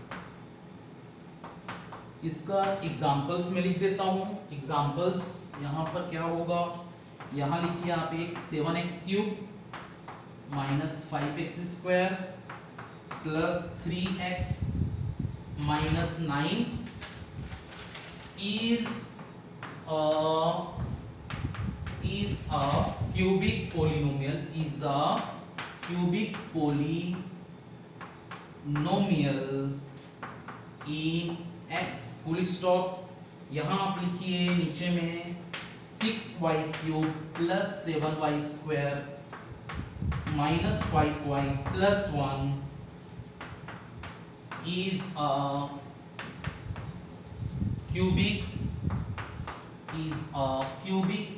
इसका एग्जाम्पल्स में लिख देता हूं। एग्जाम्पल्स यहां पर क्या होगा, यहां लिखिए आप एक 7x³ minus 5x² plus 3x minus 9 is a cubic polynomial, is a cubic polynomial in x full stop. यहां आप लिखिए नीचे में 6y³ plus 7y² minus 5y plus 1 is a cubic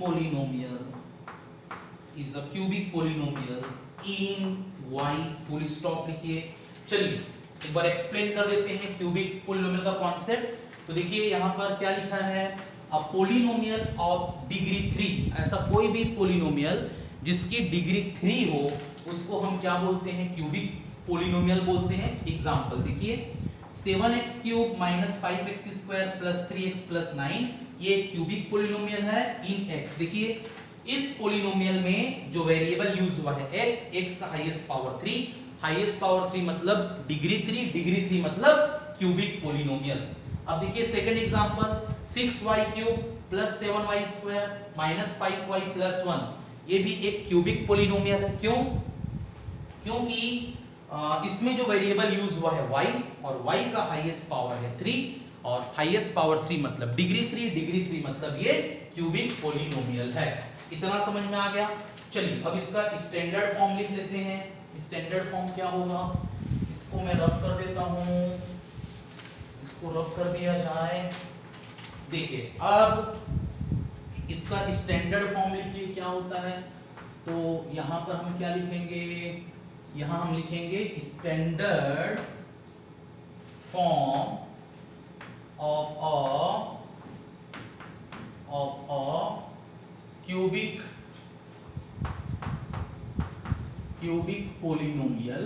polynomial in y full stop लिखिए। चलिए एक बार एक्सप्लेन कर देते हैं क्यूबिक पोलिनोमियल का कॉन्सेप्ट। तो देखिए यहां पर क्या लिखा है, अ पोलिनोमियल ऑफ डिग्री 3, ऐसा कोई भी पोलिनोमियल जिसकी डिग्री 3 हो उसको हम क्या बोलते हैं, क्यूबिक पोलिनोमियल बोलते हैं। एग्जांपल देखिए 7x³ minus 5x² plus 3x plus 9 ये क्यूबिक पोलिनोमियल है इन x। देखिए इस पोलिनोमियल में जो वेरिएबल यूज हुआ है x का हाईएस्ट पावर 3, हाईएस्ट पावर 3 मतलब डिग्री 3 मतलब क्यूबिक पोलिनोमियल। अब देखिए second example 6y³ plus 7y² minus 5y plus 1 ये भी एक क्यूबिक पोलिनोमियल है। क्यों? क्योंकि इसमें जो वेरिएबल यूज हुआ है y और y का हाईएस्ट पावर है 3 और हाईएस्ट पावर 3 मतलब डिग्री 3 मतलब ये क्यूबिक पोलिनोमियल है। इतना समझ में आ गया। चलिए अब इसका स्टैंडर्ड फॉर्म लिख लेते हैं। स्टैंडर्ड फॉर्म क्या होगा, इसको मैं रफ कर देता हूं, इसको रफ कर दिया जाए। देखिए अब इसका स्टैंडर्ड फॉर्म लिखिए क्या होता है। तो यहां पर हम क्या लिखेंगे, यहां हम लिखेंगे standard form of a cubic polynomial,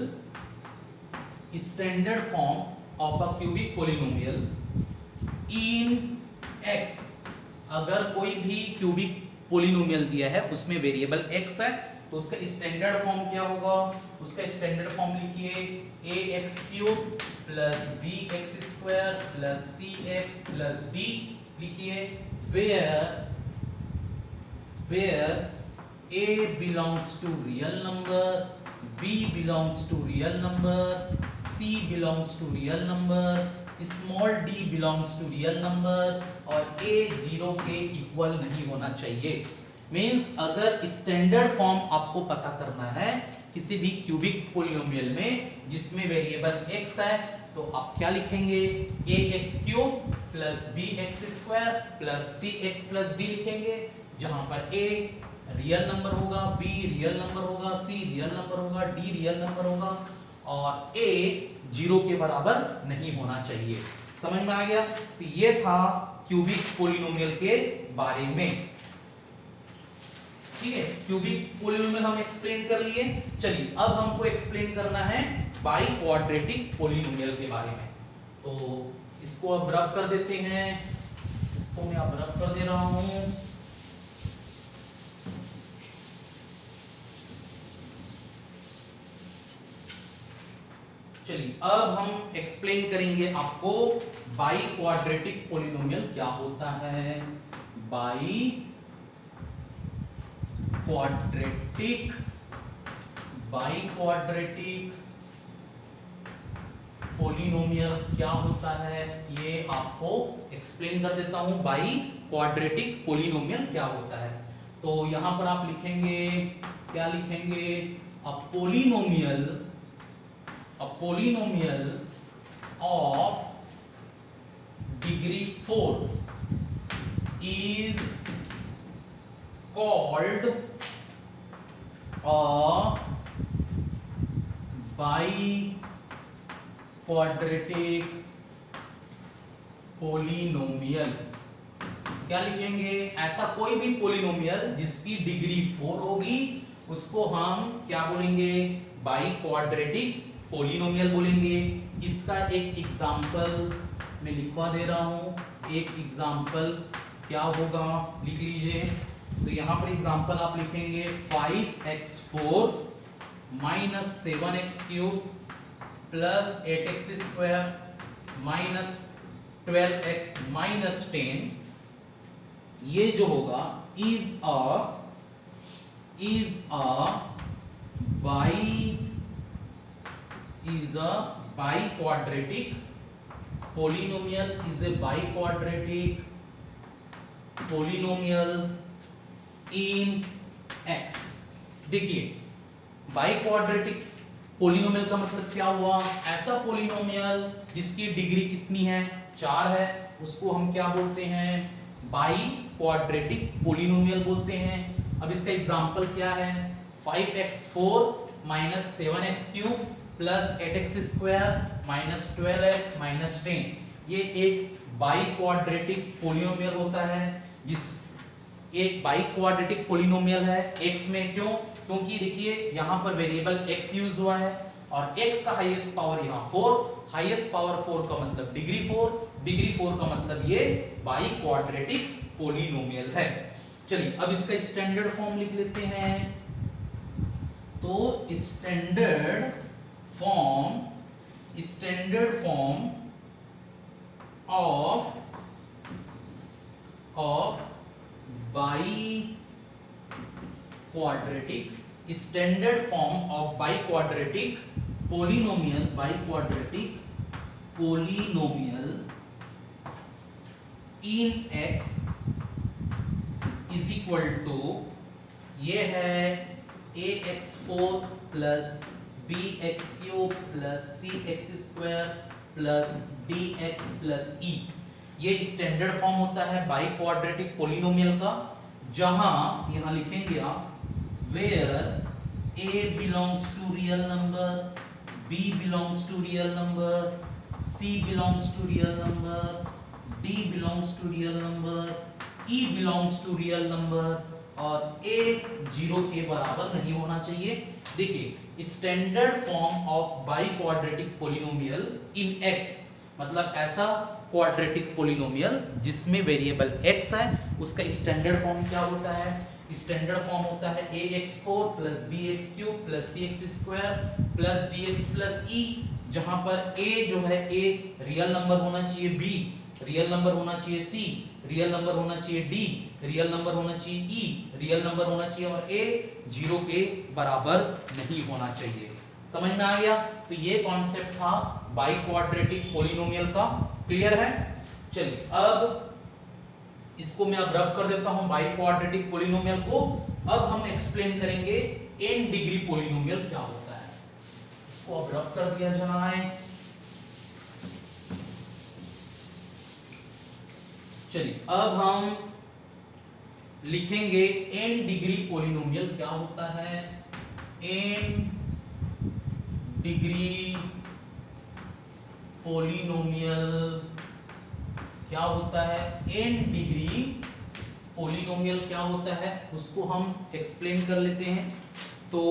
standard form of a cubic polynomial in x। अगर कोई भी क्यूबिक पोलिनोमियल दिया है उसमें वेरिएबल x है तो उसका स्टैंडर्ड फॉर्म क्या होगा, उसका स्टैंडर्ड फॉर्म लिखिए ax³ plus bx² plus cx plus d लिखिए, where a belongs to real number, b belongs to real number, c belongs to real number, small d belongs to real number और a 0 के इक्वल नहीं होना चाहिए। मींस अगर स्टैंडर्ड फॉर्म आपको पता करना है किसी भी क्यूबिक पोलिनोमियल में जिसमें वेरिएबल x है तो आप क्या लिखेंगे, ax³ plus bx² plus cx plus d लिखेंगे, जहां पर a रियल नंबर होगा, b रियल नंबर होगा, c रियल नंबर होगा, d रियल नंबर होगा और a 0 के बराबर नहीं होना चाहिए। समझ में आ गया। तो ये था क्यूबिक पोलिनोमियल के बारे में। ठीक है, क्यूबिक पोलिनोमियल हम एक्सप्लेन कर लिए। चलिए अब हमको एक्सप्लेन करना है बाई क्वाड्रेटिक पोलिनोमियल के बारे में। तो इसको अब रफ कर देते हैं, इसको मैं अब रफ कर दे रहा हूं। चलिए अब हम एक्सप्लेन करेंगे आपको बाई क्वाड्रेटिक पोलिनोमियल क्या होता है। बाई क्वाड्रेटिक पोलिनोमियल क्या होता है ये आपको एक्सप्लेन कर देता हूं। बाई क्वाड्रेटिक पोलिनोमियल क्या होता है, तो यहां पर आप लिखेंगे, क्या लिखेंगे, a polynomial of degree 4 is called a biquadratic polynomial। क्या लिखेंगे, ऐसा कोई भी पोलिनोमियल जिसकी डिग्री 4 होगी उसको हम क्या बोलेंगे, बाई क्वाड्रेटिक पोलिनोमियल बोलेंगे। इसका एक एग्जांपल मैं लिखवा दे रहा हूँ एक एग्जाम्पल क्या होगा, लिख लीजिए। तो यहाँ पर एग्जाम्पल आप लिखेंगे 5x4 minus 7x³ plus 8x² minus 12x minus 10, ये जो होगा is a biquadratic polynomial, is a biquadratic polynomial in x। देखिए बाइक्वाड्रेटिक पोलिनोमियल का मतलब क्या हुआ, ऐसा पोलिनोमियल जिसकी डिग्री कितनी है, 4 है, उसको हम क्या बोलते हैं, बाइक्वाड्रेटिक पोलिनोमियल बोलते हैं। अब इसका एग्जांपल क्या है, 5x4 minus 7x³ plus 8x² minus 12x minus 10, ये एक बाइक्वाड्रेटिक पोलिनोमियल होता है। जिस एक बाइक्वाड्रेटिक पोलिनोमियल है x में, क्यों, क्योंकि देखिए यहाँ पर वेरिएबल x यूज हुआ है और x का हाईएस्ट पावर यहाँ 4, हाईएस्ट पावर 4 का मतलब डिग्री 4, डिग्री 4 का मतलब ये बाइक्वाड्रेटिक पोलिनोमियल है। चलिए अब इसका स्टैंडर्ड फॉर्म लिख लेते हैं। तो standard form of biquadratic, standard form of biquadratic polynomial in x is equal to, ये है ax4 प्लस bx³ प्लस cx² प्लस dx प्लस e। ये स्टैंडर्ड फॉर्म होता है बाइक्वाड्रेटिक पोलिनोमियल का, जहां यहां लिखेंगे आप where a belongs to real number, b belongs to real number, c belongs to real number, d belongs to real number, e belongs to real number और a 0 के बराबर नहीं होना चाहिए। देखिए standard form of biquadratic polynomial in x मतलब ऐसा क्वाड्रेटिक पोलिनोमियल जिसमें वेरिएबल x है, उसका स्टैंडर्ड फॉर्म क्या होता है, स्टैंडर्ड फॉर्म होता है ax4 प्लस bx³ प्लस cx² प्लस dx प्लस e, जहां पर a जो है a रियल नंबर होना चाहिए, b रियल नंबर होना चाहिए, c रियल नंबर होना चाहिए, d रियल नंबर होना चाहिए, e रियल नंबर होना चाहिए और a 0 के बराबर नहीं होना चाहिए। समझ में आ गया? तो ये कॉन्सेप्ट था बाइक्वाड्रेटिक पोलिनोमियल का। क्लियर है? चलिए अब इसको मैं अब रब कर देता हूं बाइक्वाड्रेटिक पोलिनोमियल को। अब हम एक्सप्लेन करेंगे n डिग्री पोलिनोमियल क्या होता है। इसको अब रब कर दिया जाए। चलिए अब हम लिखेंगे n डिग्री पोलिनोमियल क्या होता है। n डिग्री पोलिनोमियल क्या होता है, n डिग्री पोलिनोमियल क्या होता है उसको हम एक्सप्लेन कर लेते हैं। तो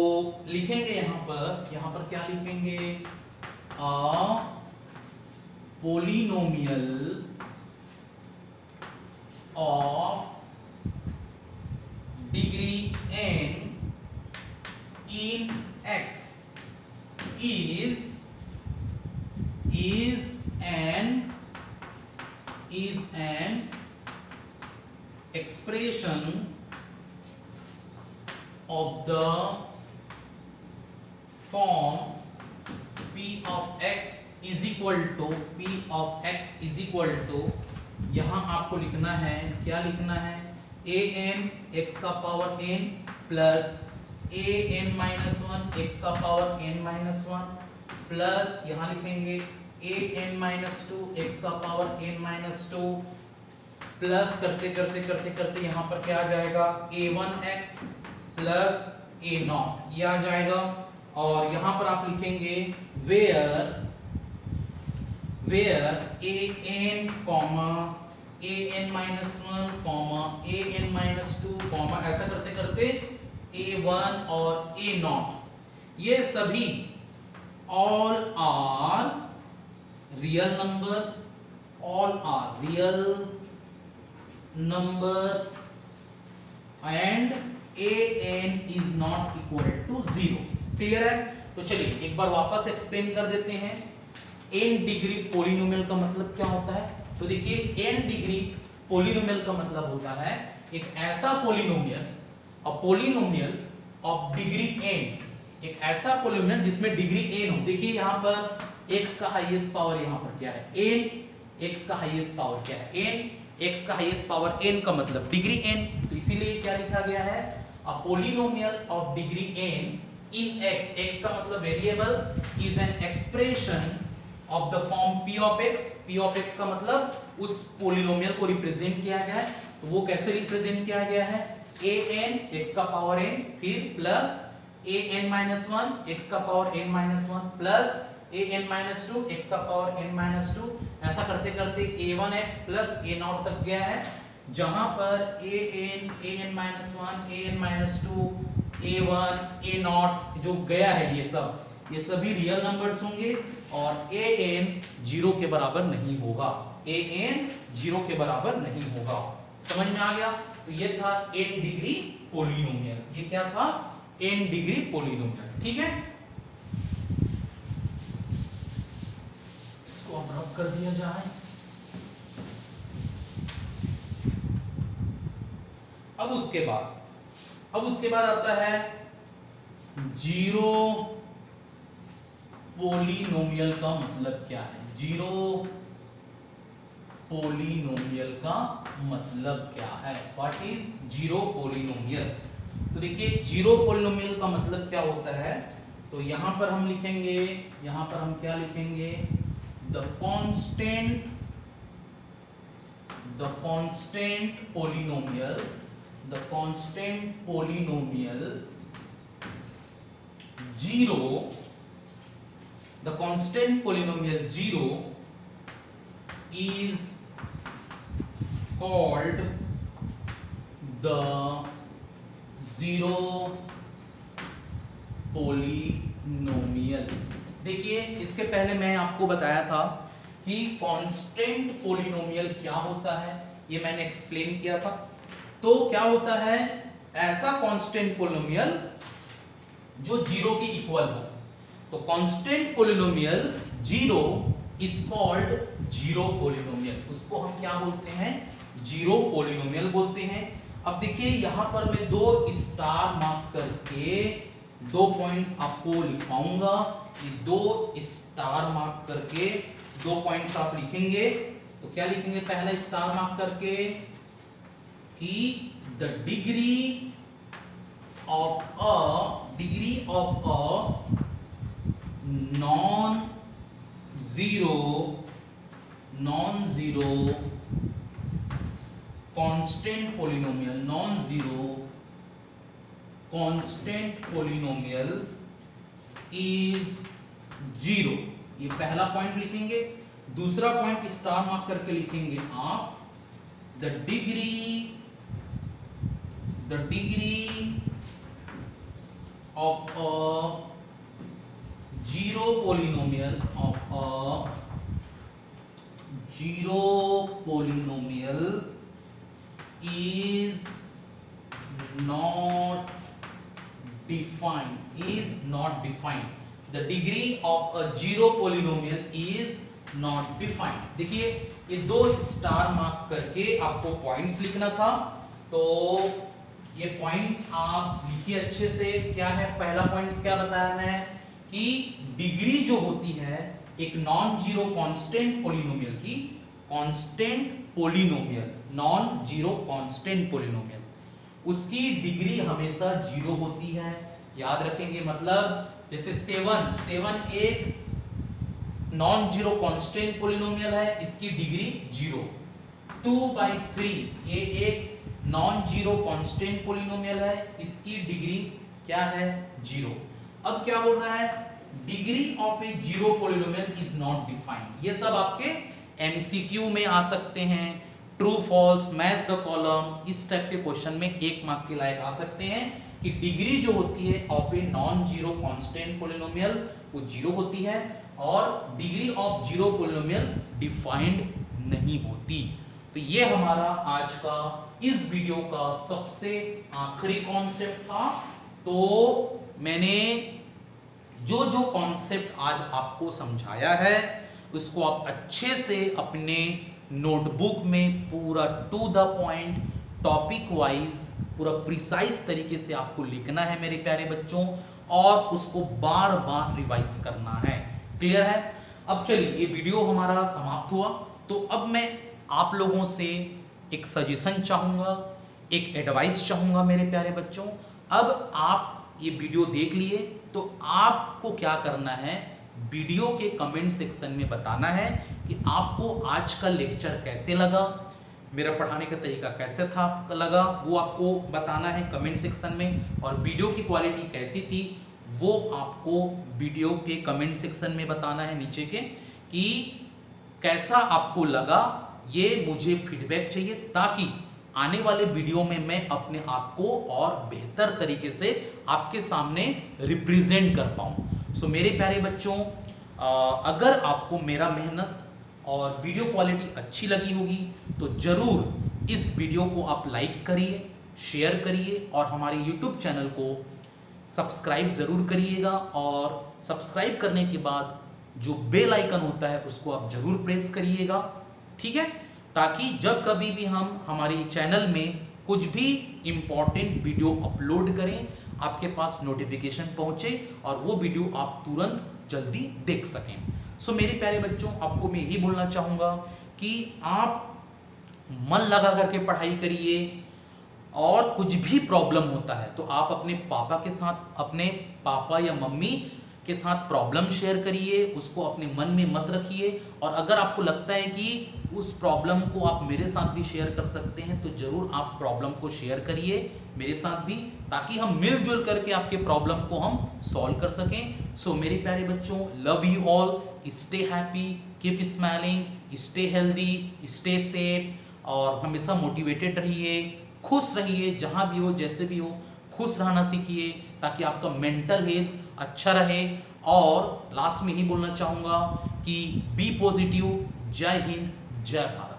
लिखेंगे यहाँ पर क्या लिखेंगे, polynomial of degree n in x is an expression of the form p of x is equal to यहां आपको लिखना है, क्या लिखना है, an x का power n plus an minus 1 x का पावर n माइनस 1 प्लस यहां लिखेंगे an माइनस 2 x का पावर n माइनस 2 प्लस करते करते यहाँ पर क्या आ जाएगा, a1x प्लस a0 ये आ जाएगा। और यहाँ पर आप लिखेंगे where an comma an minus 1 comma an minus 2 comma ऐसा करते a1 और a0 ये सभी all are real numbers all are real numbers and an is not equal to 0। Clear है? तो चलिए एक बार वापस एक्सप्लेन कर देते हैं। n डिग्री पॉलिनोमियल का मतलब क्या होता है? तो देखिए n डिग्री पॉलिनोमियल का मतलब होता है एक ऐसा polynomial, a polynomial of degree n, एक ऐसा पॉलिनोमियल जिसमें डिग्री n हो। देखिए यहां पर x का हाईएस्ट पावर यहां पर क्या है? n। x का हाईएस्ट पावर क्या है? n। x का हाईएस्ट पावर n का मतलब डिग्री n, तो इसीलिए क्या लिखा गया है? A polynomial of degree n in x, x का मतलब variable, is an expression of the form p of x। p of x का मतलब उस पॉलिनोमियल को रिप्रेजेंट किया गया है, तो वो कैसे रिप्रेजेंट किया गया है? an x का पावर n, फिर प्लस an-1 x का power n-1 plus an-2 x का पावर n-2, ऐसा करते करते a1x प्लस a0 तक गया है, जहां पर an-1 an-2 a1 a0 जो गया है ये सभी रियल नंबर्स होंगे और an 0 के बराबर नहीं होगा। an 0 के बराबर नहीं होगा। समझ में आ गया? तो ये था n डिग्री पॉलिनोमियल। ये क्या था? n degree polynomial. ठीक है, इसको अब रब कर दिया जाए। अब उसके बाद आता है जीरो पॉलिनोमियल का मतलब क्या है? जीरो पॉलिनोमियल का मतलब क्या है? What is zero polynomial? तो देखिए जीरो पॉलिनोमियल का मतलब क्या होता है? तो यहां पर हम लिखेंगे, यहां पर हम क्या लिखेंगे? The constant polynomial zero is called the zero polynomial। देखिए इसके पहले मैं आपको बताया था कि कांस्टेंट पोलिनोमियल क्या होता है, ये मैंने एक्सप्लेन किया था। तो क्या होता है? ऐसा कांस्टेंट पोलिनोमियल जो जीरो के इक्वल हो। तो constant polynomial zero is called zero polynomial. उसको हम क्या बोलते हैं? जीरो पोलिनोमियल बोलते हैं। अब देखिए यहां पर मैं दो स्टार मार्क करके दो पॉइंट्स आपको लिखवाऊंगा। ये दो स्टार मार्क करके दो पॉइंट्स आप लिखेंगे। तो क्या लिखेंगे? पहला स्टार मार्क करके कि the degree of a non zero constant polynomial is zero. ये पहला पॉइंट लिखेंगे। दूसरा पॉइंट स्टार मार्क करके लिखेंगे आप the degree of a zero polynomial is not defined। The degree of a zero polynomial is not defined। देखिए ये दो स्टार मार्क करके आपको पॉइंट्स लिखना था। तो ये पॉइंट्स आप लिखिए अच्छे से। क्या है पहला पॉइंट्स? क्या बताया मैं कि डिग्री जो होती है एक नॉन जीरो कांस्टेंट पोलिनोमियल की, नॉन जीरो कांस्टेंट पोलिनोमियल, उसकी डिग्री हमेशा जीरो होती है। याद रखेंगे, मतलब जैसे 7 एक नॉन जीरो कांस्टेंट पोलिनोमियल है, इसकी डिग्री जीरो। 2/3 ये एक नॉन जीरो कांस्टेंट पोलिनोमियल है, इसकी डिग्री क्या है? जीरो। अब क्या बोल रहा है? Degree of a zero polynomial is not defined. ये सब आपके एमसीक्यू में आ सकते हैं। True false, match the column, इस टाइप के क्वेश्चन में 1 मार्क के लायक आ सकते हैं कि डिग्री जो होती है of a non zero constant polynomial वो जीरो होती है और degree of zero polynomial defined नहीं होती। तो ये हमारा आज का इस वीडियो का सबसे आखिरी कॉन्सेप्ट था। तो मैंने जो जो कॉन्सेप्ट आज आपको समझाया है उसको आप अच्छे से अपने नोटबुक में पूरा to the point topic wise पूरा प्रिसाइज तरीके से आपको लिखना है मेरे प्यारे बच्चों, और उसको बार बार रिवाइज करना है। क्लियर है? अब चलिए, ये वीडियो हमारा समाप्त हुआ। तो अब मैं आप लोगों से एक सजेशन चाहूँगा, एक एडवाइस चाहूँगा मेरे प्यारे बच्चों। अब आप ये वीडियो देख लिए तो आपको क्या करना है, वीडियो के कमेंट सेक्शन में बताना है कि आपको आज का लेक्चर कैसे लगा, मेरा पढ़ाने का तरीका कैसे था लगा, वो आपको बताना है कमेंट सेक्शन में। और वीडियो की क्वालिटी कैसी थी वो आपको वीडियो के कमेंट सेक्शन में बताना है नीचे के, कि कैसा आपको लगा। ये मुझे फीडबैक चाहिए ताकि आने वाले वीडियो में मैं अपने आप को और बेहतर तरीके से आपके सामने रिप्रेजेंट कर पाऊँ। सो मेरे प्यारे बच्चों, अगर आपको मेरा मेहनत और वीडियो क्वालिटी अच्छी लगी होगी तो ज़रूर इस वीडियो को आप लाइक करिए, शेयर करिए और हमारे YouTube चैनल को सब्सक्राइब ज़रूर करिएगा। और सब्सक्राइब करने के बाद जो बेल आइकन होता है उसको आप ज़रूर प्रेस करिएगा, ठीक है, ताकि जब कभी भी हम हमारे चैनल में कुछ भी इम्पॉर्टेंट वीडियो अपलोड करें आपके पास नोटिफिकेशन पहुंचे और वो वीडियो आप तुरंत जल्दी देख सकें। सो मेरे प्यारे बच्चों, आपको मैं यही बोलना चाहूँगा कि आप मन लगा करके पढ़ाई करिए, और कुछ भी प्रॉब्लम होता है तो आप अपने पापा के साथ, अपने पापा या मम्मी के साथ प्रॉब्लम शेयर करिए, उसको अपने मन में मत रखिए। और अगर आपको लगता है कि उस प्रॉब्लम को आप मेरे साथ भी शेयर कर सकते हैं तो ज़रूर आप प्रॉब्लम को शेयर करिए मेरे साथ भी, ताकि हम मिलजुल करके आपके प्रॉब्लम को हम सॉल्व कर सकें। सो मेरे प्यारे बच्चों, love you all, stay happy, keep smiling, stay healthy, stay safe, और हमेशा मोटिवेटेड रहिए, खुश रहिए, जहाँ भी हो जैसे भी हो खुश रहना सीखिए ताकि आपका मेंटल हेल्थ अच्छा रहे। और लास्ट में ही बोलना चाहूँगा कि बी पॉजिटिव। जय हिंद, जय भारत।